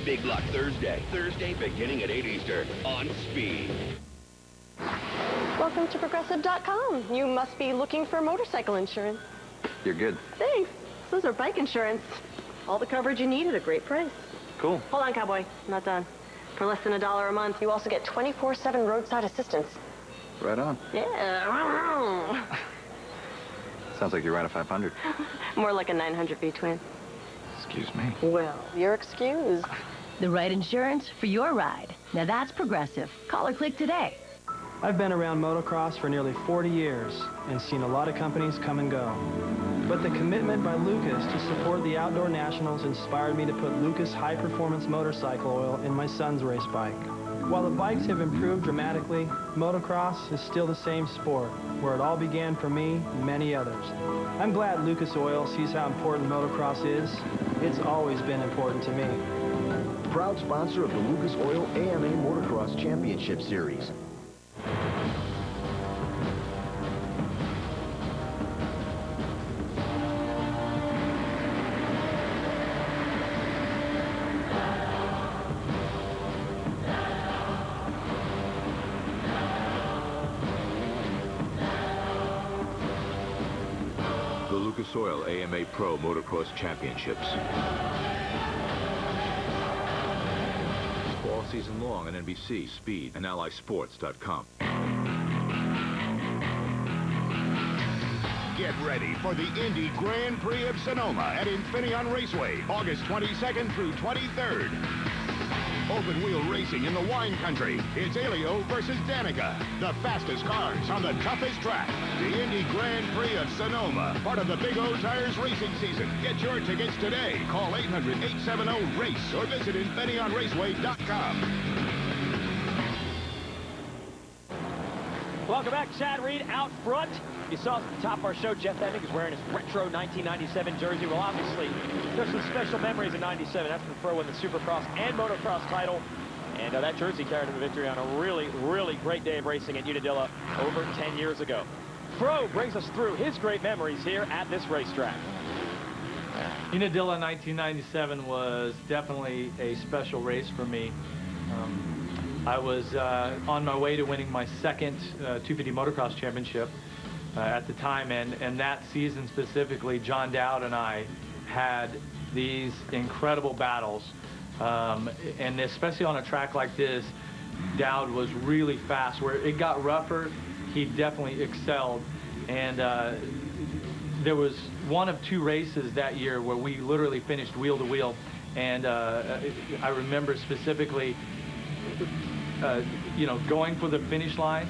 Big Block Thursday. Thursday beginning at 8 Eastern on Speed. Welcome to Progressive.com. You must be looking for motorcycle insurance. You're good. Thanks. Those are bike insurance. All the coverage you need at a great price. Cool. Hold on, cowboy. I'm not done. For less than $1 a month, you also get 24/7 roadside assistance. Right on. Yeah. Sounds like you ride a 500. More like a 900 V-twin. Excuse me. Well, you're excused. The right insurance for your ride. Now that's Progressive. Call or click today. I've been around motocross for nearly 40 years and seen a lot of companies come and go. But the commitment by Lucas to support the Outdoor Nationals inspired me to put Lucas high-performance motorcycle oil in my son's race bike. While the bikes have improved dramatically, motocross is still the same sport, where it all began for me and many others. I'm glad Lucas Oil sees how important motocross is. It's always been important to me. Proud sponsor of the Lucas Oil AMA Motocross Championship Series. The Lucas Oil AMA Pro Motocross Championships. All season long on NBC, Speed, and AllySports.com. Get ready for the Indy Grand Prix of Sonoma at Infineon Raceway, August 22nd through 23rd. Open wheel racing in the wine country. It's Elio versus Danica. The fastest cars on the toughest track. The Indy Grand Prix of Sonoma, part of the Big O Tires racing season. Get your tickets today. Call 800-870-RACE or visit InfineonRaceway.com. Welcome back. Chad Reed out front. You saw at the top of our show, Jeff Emig is wearing his retro 1997 jersey. Well, obviously, there's some special memories in 97. That's when Fro won the Supercross and Motocross title. And that jersey carried him a victory on a really, really great day of racing at Unadilla over 10 years ago. Fro brings us through his great memories here at this racetrack. Unadilla 1997 was definitely a special race for me. I was on my way to winning my second 250 Motocross Championship at the time, and that season specifically, John Dowd and I had these incredible battles, and especially on a track like this, Dowd was really fast. Where it got rougher, he definitely excelled, and there was one of two races that year where we literally finished wheel to wheel, and I remember specifically you know, going for the finish line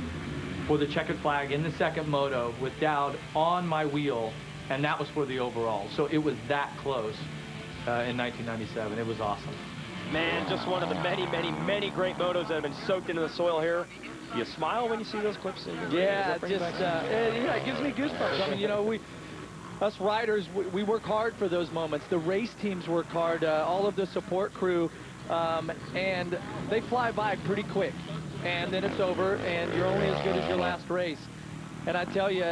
for the checkered flag in the second moto with Dowd on my wheel, and that was for the overall. So it was that close in 1997. It was awesome. Man, just one of the many, many, many great motos that have been soaked into the soil here. You smile when you see those clips? Yeah, just yeah, it gives me goosebumps. I mean, you know, us riders, we work hard for those moments. The race teams work hard, all of the support crew, and they fly by pretty quick. And then it's over, and you're only as good as your last race. And I tell you,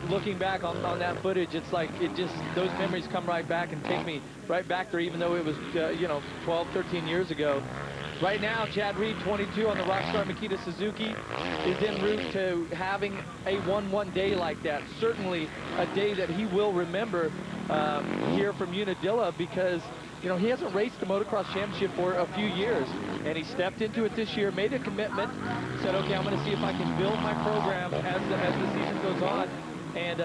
looking back on that footage, it's like those memories come right back and take me right back there, even though it was, you know, 12, 13 years ago. Right now, Chad Reed, 22, on the Rockstar Makita Suzuki, is en route to having a 1-1 day like that. Certainly a day that he will remember here from Unadilla, because, you know, he hasn't raced the Motocross Championship for a few years, and he stepped into it this year, made a commitment, said, okay, I'm going to see if I can build my program as the season goes on. And,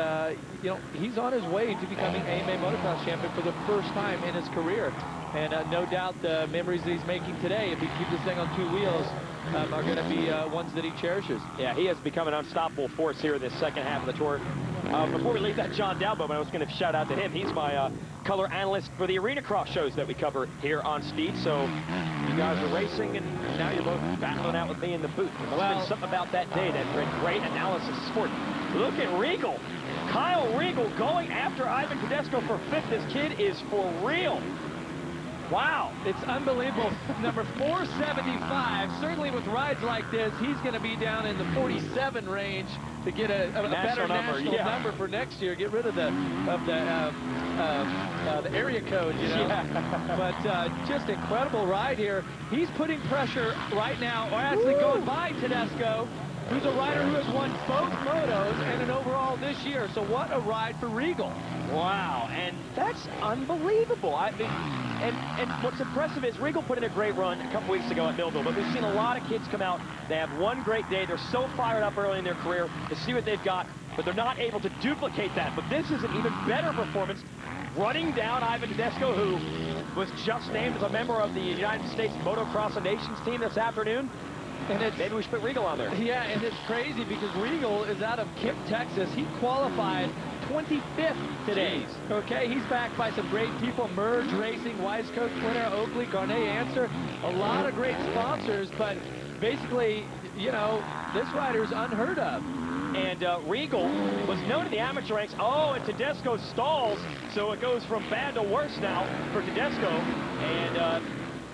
you know, he's on his way to becoming AMA Motocross Champion for the first time in his career. And no doubt the memories that he's making today, if he keeps this thing on two wheels, are going to be ones that he cherishes. Yeah, he has become an unstoppable force here in this second half of the tour. Before we leave that John Dow moment, I was going to shout out to him. He's my color analyst for the arena cross shows that we cover here on Speed. So you guys are racing, and now you're both battling out with me in the booth. There must have been something about that day that read great analysis of sport. Look at Regal. Kyle Regal going after Ivan Tedesco for 5th. This kid is for real. Wow. It's unbelievable. Number 475, certainly with rides like this, he's going to be down in the 47 range to get a better national number for next year. Get rid of the area code, you know. Yeah. But just incredible ride here. He's putting pressure right now, or actually going by Tedesco, who's a rider who has won both motos and an overall this year. So what a ride for Regal. Wow, and that's unbelievable. I mean, and what's impressive is Regal put in a great run a couple weeks ago at Millville, but we've seen a lot of kids come out. They have one great day. They're so fired up early in their career to see what they've got, but they're not able to duplicate that. But this is an even better performance, running down Ivan Tedesco, who was just named as a member of the United States Motocross of Nations team this afternoon. And maybe we should put Regal on there. Yeah, and it's crazy because Regal is out of Kip, Texas. He qualified 25th today. Jeez. Okay, he's backed by some great people: Merge Racing, Wisecoat, Twitter, Oakley, Garnet Answer, a lot of great sponsors. But basically, you know, this rider's unheard of. And Regal was known in the amateur ranks. Oh, and Tedesco stalls, so it goes from bad to worse now for Tedesco. And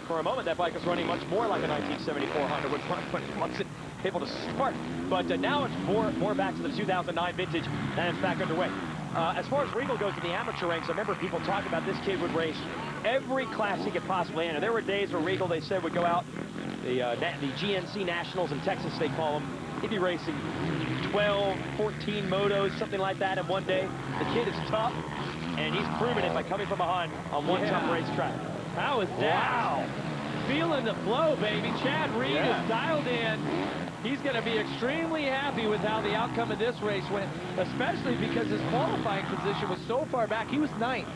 for a moment, that bike was running much more like a 1974 Honda would run when it wasn't able to start. But now it's more back to the 2009 vintage, and it's back underway. As far as Regal goes in the amateur ranks, I remember people talking about this kid would race every class he could possibly enter. There were days where Regal, they said, would go out, the GNC Nationals in Texas, they call them. He'd be racing 12, 14 motos, something like that in one day. The kid is tough, and he's proven it by coming from behind on one tough racetrack. How is that? Wow. Feeling the flow, baby. Chad Reed is dialed in. He's going to be extremely happy with how the outcome of this race went, especially because his qualifying position was so far back. He was 9th.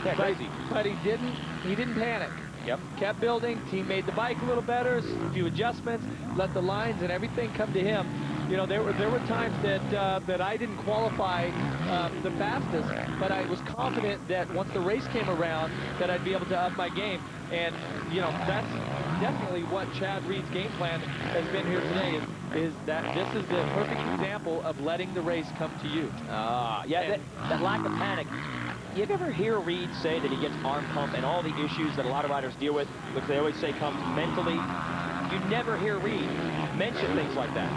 Yeah, crazy. But he didn't panic. Yep. Kept building. Team made the bike a little better. A few adjustments. Let the lines and everything come to him. You know, there were times that I didn't qualify the fastest, but I was confident that once the race came around that I'd be able to up my game. And, you know, that's definitely what Chad Reed's game plan has been here today, is that this is the perfect example of letting the race come to you. Yeah, that lack of panic. You ever hear Reed say that he gets arm pump and all the issues that a lot of riders deal with, which they always say comes mentally? You never hear Reed mention things like that.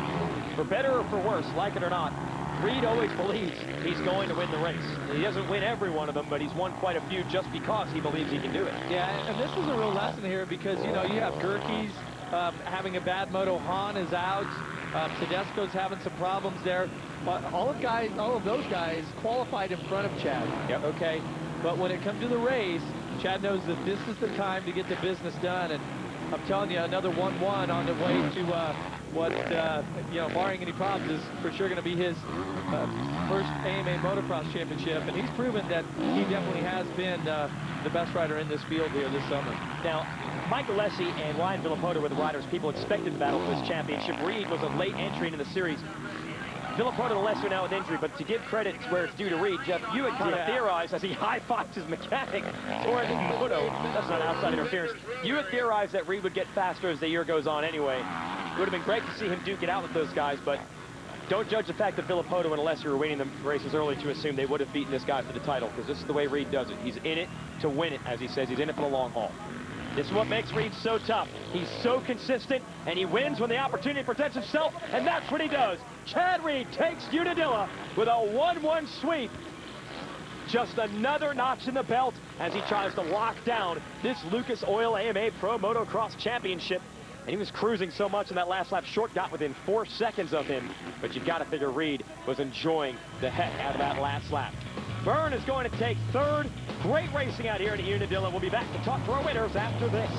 For better or for worse, like it or not, Reed always believes he's going to win the race. He doesn't win every one of them, but he's won quite a few just because he believes he can do it. Yeah, and this is a real lesson here because, you know, you have Gerke's having a bad moto. Hahn is out. Tedesco's having some problems there. But all of those guys qualified in front of Chad. Yep. Okay? But when it comes to the race, Chad knows that this is the time to get the business done. And I'm telling you, another 1-1 on the way to what, you know, barring any problems, is for sure going to be his first AMA Motocross Championship. And he's proven that he definitely has been the best rider in this field here this summer. Now, Mike Alessi and Ryan Villapoto were the riders people expected to battle for this championship. Reed was a late entry into the series. Villapoto and Alessi are now with injury, but to give credit where it's due to Reed, Jeff, you had kind of theorized as he high-fives his mechanic toward the moto. That's not outside interference. You had theorized that Reed would get faster as the year goes on anyway. It would have been great to see him duke it out with those guys, but don't judge the fact that Villapoto and Alessi were winning the races early to assume they would have beaten this guy for the title, because this is the way Reed does it. He's in it to win it, as he says. He's in it for the long haul. This is what makes Reed so tough. He's so consistent, and he wins when the opportunity presents itself, and that's what he does. Chad Reed takes Unadilla with a 1-1 sweep. Just another notch in the belt as he tries to lock down this Lucas Oil AMA Pro Motocross Championship. And he was cruising so much in that last lap. Short got within 4 seconds of him, but you've got to figure Reed was enjoying the heck out of that last lap. Byrne is going to take 3rd. Great racing out here at Unadilla. We'll be back to talk to our winners after this.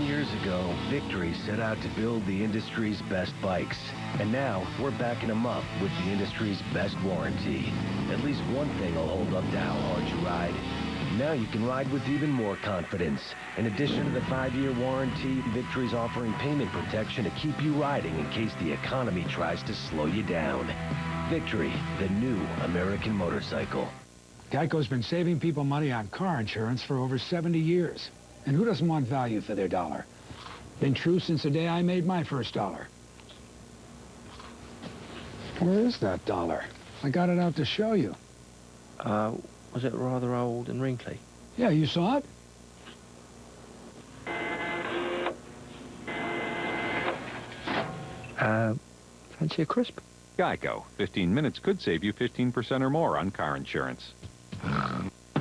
Years ago, Victory set out to build the industry's best bikes. And now, we're backing them up with the industry's best warranty. At least one thing will hold up to how hard you ride. Now you can ride with even more confidence. In addition to the 5-year warranty, Victory's offering payment protection to keep you riding in case the economy tries to slow you down. Victory, the new American motorcycle. Geico's been saving people money on car insurance for over 70 years. And who doesn't want value for their dollar? Been true since the day I made my first dollar. Where is that dollar? I got it out to show you. Was it rather old and wrinkly? Yeah, you saw it? Fancy a crisp? Geico. 15 minutes could save you 15% or more on car insurance.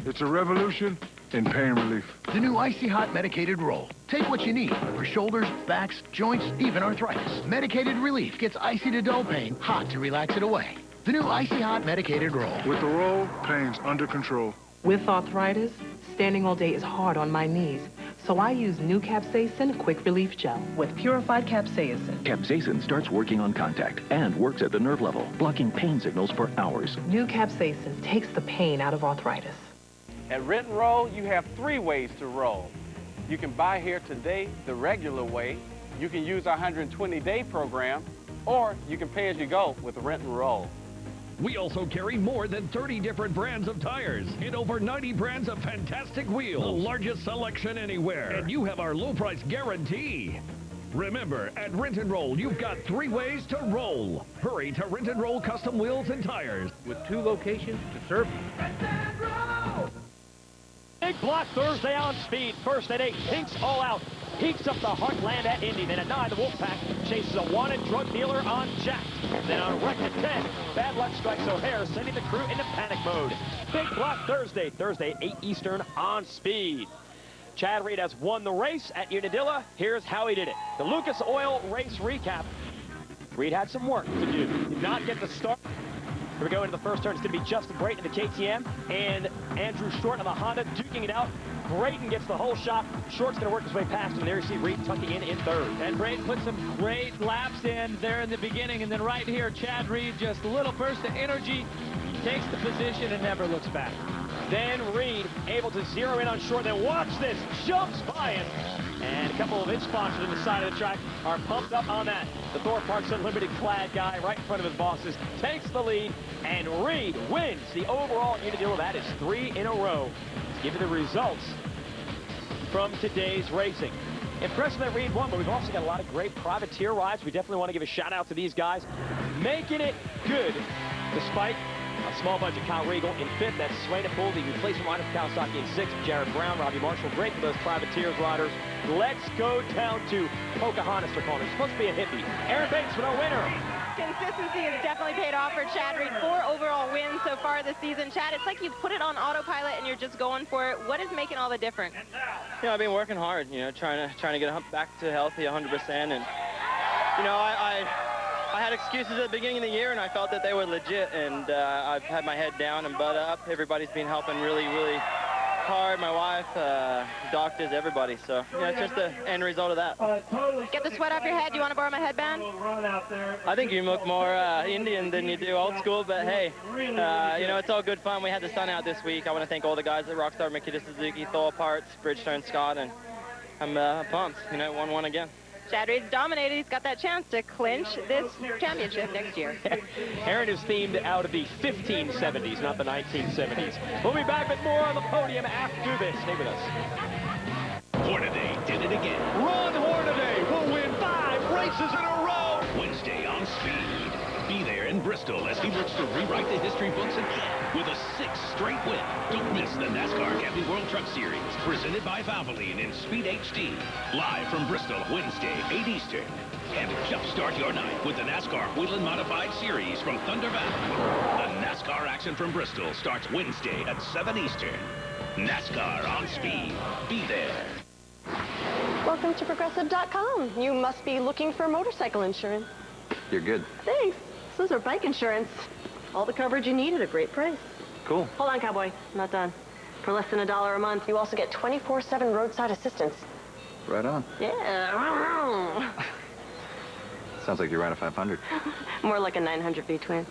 It's a revolution in pain relief. The new Icy Hot Medicated Roll. Take what you need for shoulders, backs, joints, even arthritis. Medicated relief gets icy to dull pain, hot to relax it away. The new Icy Hot Medicated Roll. With the roll, pain's under control. With arthritis, standing all day is hard on my knees. So I use new capsaicin quick relief gel with purified capsaicin. Capsaicin starts working on contact and works at the nerve level, blocking pain signals for hours. New capsaicin takes the pain out of arthritis. At Rent and Roll, you have 3 ways to roll. You can buy here today the regular way, you can use our 120-day program, or you can pay as you go with the Rent and Roll. We also carry more than 30 different brands of tires and over 90 brands of fantastic wheels. The largest selection anywhere. And you have our low price guarantee. Remember, at Rent and Roll, you've got 3 ways to roll. Hurry to Rent and Roll Custom Wheels and Tires. With 2 locations to serve you. Big block Thursday on Speed. First at 8, Pink's all out. Peaks up the Heartland at Indy. Then at 9, the Wolfpack chases a wanted drug dealer on Jack. Then on Wreck at 10, Bad Luck strikes O'Hare, sending the crew into panic mode. Big block Thursday, 8 Eastern on Speed. Chad Reed has won the race at Unadilla. Here's how he did it. The Lucas Oil race recap. Reed had some work to do. Did not get the start. Here we go into the first turn. It's going to be Justin Brayton in the KTM and Andrew Short on the Honda duking it out. Brayton gets the whole shot. Short's going to work his way past him. There you see Reed tucking in third. And Brayton put some great laps in there in the beginning. And then right here, Chad Reed, just a little burst of energy, takes the position and never looks back. Then Reed able to zero in on Short. Then watch this. Jumps by him. And a couple of his sponsors on the side of the track are pumped up on that. The Thor Parks Unlimited clad guy right in front of his bosses takes the lead. And Reed wins the overall Unadilla. That is 3 in a row. Let's give you the results from today's racing. Impressive that Reed won, but we've also got a lot of great privateer rides. We definitely want to give a shout out to these guys, making it good despite a small budget. Kyle Regal in 5th. That's Swain and Poole, the replacement rider for Kawasaki in 6th. Jared Brown, Robbie Marshall, great for those privateers riders. Let's go down to Pocahontas, they're calling it. It's supposed to be a hippie. Aaron Bates with our winner. Consistency has definitely paid off for Chad Reed. 4 overall wins so far this season. Chad, it's like you put it on autopilot and you're just going for it. What is making all the difference? I've been working hard, trying to get back to healthy 100%. And, I had excuses at the beginning of the year, and I felt that they were legit. And I've had my head down and butt up. Everybody's been helping really, really hard. My wife, doctors, everybody. So, it's just the end result of that. Get the sweat off your head. Do you want to borrow my headband? I think you look more Indian than you do old school, but hey, it's all good fun. We had the sun out this week. I want to thank all the guys at Rockstar, Makita Suzuki, Thor Parts, Bridgestone, Scott, and I'm pumped. 1-1 again. Chad Reed's dominated. He's got that chance to clinch this championship next year. Aaron is themed out of the 1570s, not the 1970s. We'll be back with more on the podium after this. Stay with us. Hornaday did it again. Ron Hornaday will win 5 races in a row. Wednesday on Speed. Be there in Bristol as he looks to rewrite the history books again with a 6th straight win. Don't miss the NASCAR Camping World Truck Series, presented by Valvoline in Speed HD. Live from Bristol, Wednesday, 8 Eastern. And jumpstart your night with the NASCAR Wheeling Modified Series from Thunder Valley. The NASCAR action from Bristol starts Wednesday at 7 Eastern. NASCAR on Speed. Be there. Welcome to Progressive.com. You must be looking for motorcycle insurance. You're good. Thanks. This is our bike insurance. All the coverage you need at a great price. Cool. Hold on, cowboy. I'm not done. For less than $1 a month, you also get 24/7 roadside assistance. Right on. Yeah. Sounds like you ride a 500. More like a 900 V-twin.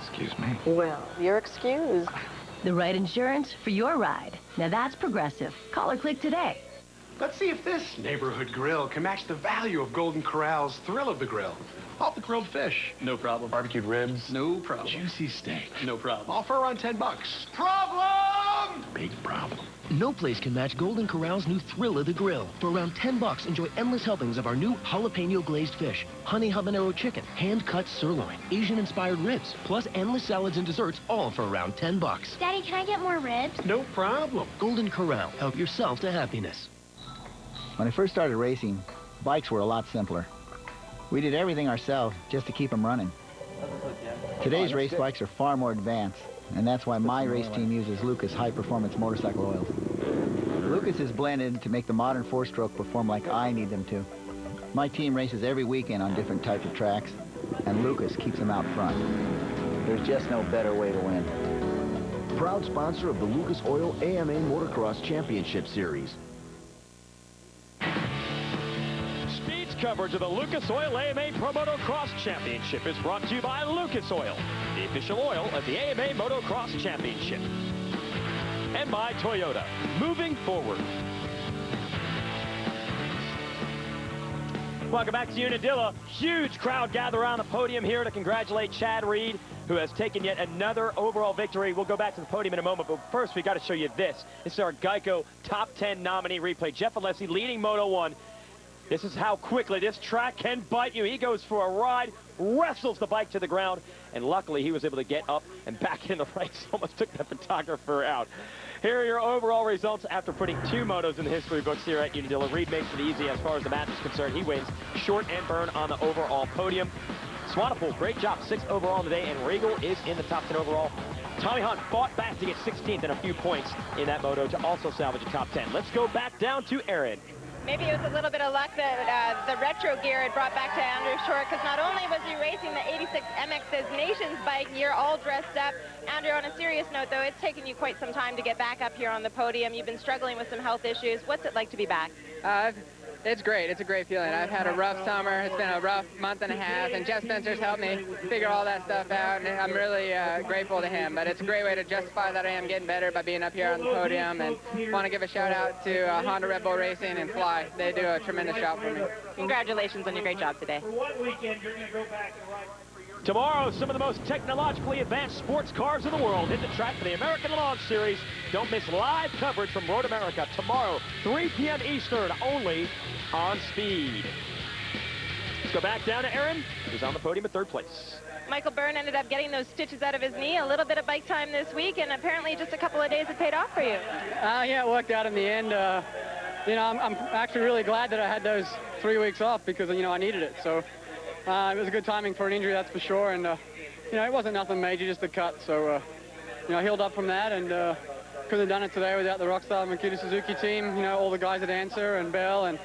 Excuse me. Well, you're excused. The right insurance for your ride. Now that's Progressive. Call or click today. Let's see if this neighborhood grill can match the value of Golden Corral's Thrill of the Grill. All the grilled fish. No problem. Barbecued ribs. No problem. Juicy steak. No problem. All for around $10. Problem! Big problem. No place can match Golden Corral's new Thrill of the Grill. For around $10, enjoy endless helpings of our new jalapeno glazed fish, honey habanero chicken, hand-cut sirloin, Asian-inspired ribs, plus endless salads and desserts, all for around $10. Daddy, can I get more ribs? No problem. Golden Corral. Help yourself to happiness. When I first started racing, bikes were a lot simpler. We did everything ourselves just to keep them running. Today's race bikes are far more advanced, and that's why my race team uses Lucas high-performance motorcycle oils. Lucas is blended to make the modern four-stroke perform like I need them to. My team races every weekend on different types of tracks, and Lucas keeps them out front. There's just no better way to win. Proud sponsor of the Lucas Oil AMA Motocross Championship Series. Coverage of the Lucas Oil AMA Pro Motocross Championship is brought to you by Lucas Oil, the official oil of the AMA Motocross Championship. And by Toyota, moving forward. Welcome back to Unadilla. Huge crowd gathered around the podium here to congratulate Chad Reed, who has taken yet another overall victory. We'll go back to the podium in a moment, but first we got to show you this. This is our Geico Top 10 nominee replay. Jeff Alessi leading Moto 1. This is how quickly this track can bite you. He goes for a ride, wrestles the bike to the ground, and luckily he was able to get up and back in the race. Almost took the photographer out. Here are your overall results after putting 2 motos in the history books here at Unadilla. Reed makes it easy as far as the match is concerned. He wins short and burn on the overall podium. Swanepoel, great job, 6th overall today, and Regal is in the top 10 overall. Tommy Hunt fought back to get 16th and a few points in that moto to also salvage a top 10. Let's go back down to Aaron. Maybe it was a little bit of luck that the retro gear had brought back to Andrew Short, because not only was he racing the 86 MX's Nations bike year all dressed up. Andrew, on a serious note, though, it's taken you quite some time to get back up here on the podium. You've been struggling with some health issues. What's it like to be back? It's great. It's a great feeling. I've had a rough summer. It's been a rough month and a half, and Jeff Spencer's helped me figure all that stuff out, and I'm really grateful to him. But it's a great way to justify that I am getting better by being up here on the podium, and want to give a shout-out to Honda Red Bull Racing and Fly. They do a tremendous job for me. Congratulations on your great job today. For one weekend, you're going to go back and ride. Tomorrow, some of the most technologically advanced sports cars in the world hit the track for the American Launch Series. Don't miss live coverage from Road America tomorrow, 3 p.m. Eastern, only on Speed. Let's go back down to Aaron, who's on the podium at 3rd place. Michael Byrne ended up getting those stitches out of his knee. A little bit of bike time this week, and apparently just a couple of days it paid off for you. Yeah, it worked out in the end. You know, I'm actually really glad that I had those 3 weeks off because, you know, I needed it. So it was a good timing for an injury, that's for sure. And, you know, it wasn't nothing major, just a cut. So, you know, I healed up from that and couldn't have done it today without the Rockstar Makita Suzuki team. You know, all the guys at Answer and Bell and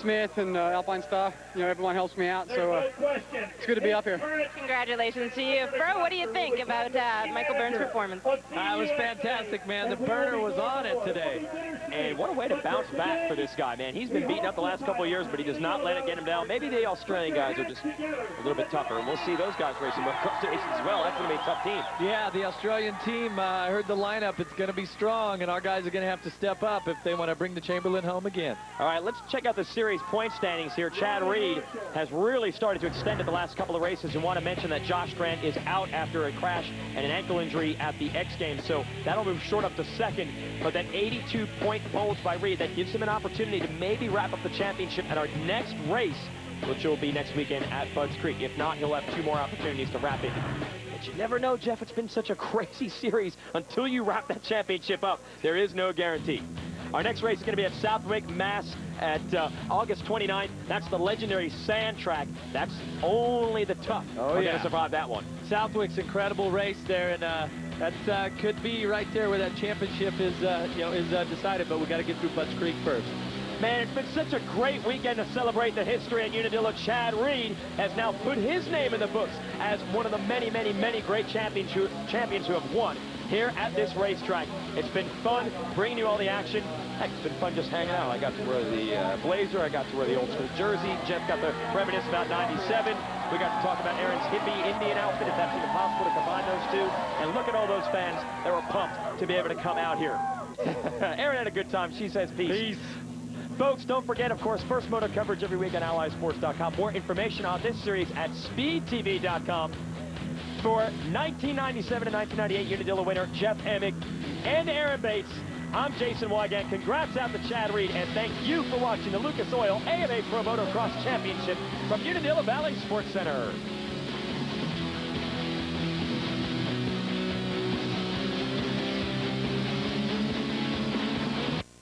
Smith and Alpine Star, you know, everyone helps me out, so it's good to be up here. Congratulations to you. Bro, what do you think about Michael Byrne's performance? It was fantastic, man. The burner was on it today. And what a way to bounce back for this guy, man. He's been beaten up the last couple of years, but he does not let it get him down. Maybe the Australian guys are just a little bit tougher, and we'll see those guys racing motocross races as well. That's going to be a tough team. Yeah, the Australian team, I heard the lineup. It's going to be strong, and our guys are going to have to step up if they want to bring the Chamberlain home again. All right, let's check out the series point standings here. Chad Reed has really started to extend it the last couple of races, and want to mention that Josh Grant is out after a crash and an ankle injury at the X Games, so that'll move short up to 2nd, but that 82-point holds by Reed, that gives him an opportunity to maybe wrap up the championship at our next race, which will be next weekend at Budds Creek. If not, he'll have 2 more opportunities to wrap it. But you never know, Jeff. It's been such a crazy series. Until you wrap that championship up, there is no guarantee. Our next race is going to be at Southwick, Mass. at August 29th. That's the legendary sand track. That's only the tough are going to survive that one. Southwick's incredible race there, and that could be right there where that championship is, decided. But we got to get through Budds Creek first. Man, it's been such a great weekend to celebrate the history at Unadilla. Chad Reed has now put his name in the books as one of the many, many, many great champions who have won here at this racetrack. It's been fun bringing you all the action. Heck, it's been fun just hanging out. I got to wear the blazer. I got to wear the old school jersey. Jeff got to reminisce about '97. We got to talk about Aaron's hippie Indian outfit, if that's even possible to combine those two. And look at all those fans that were pumped to be able to come out here. Aaron had a good time. She says peace. Peace. Folks, don't forget, of course, First Moto coverage every week on AllySports.com. More information on this series at SpeedTV.com. For 1997 and 1998 Unadilla winner Jeff Emig and Aaron Bates, I'm Jason Wygant. Congrats out to Chad Reed, and thank you for watching the Lucas Oil AMA Pro Motocross Championship from Unadilla Valley Sports Center.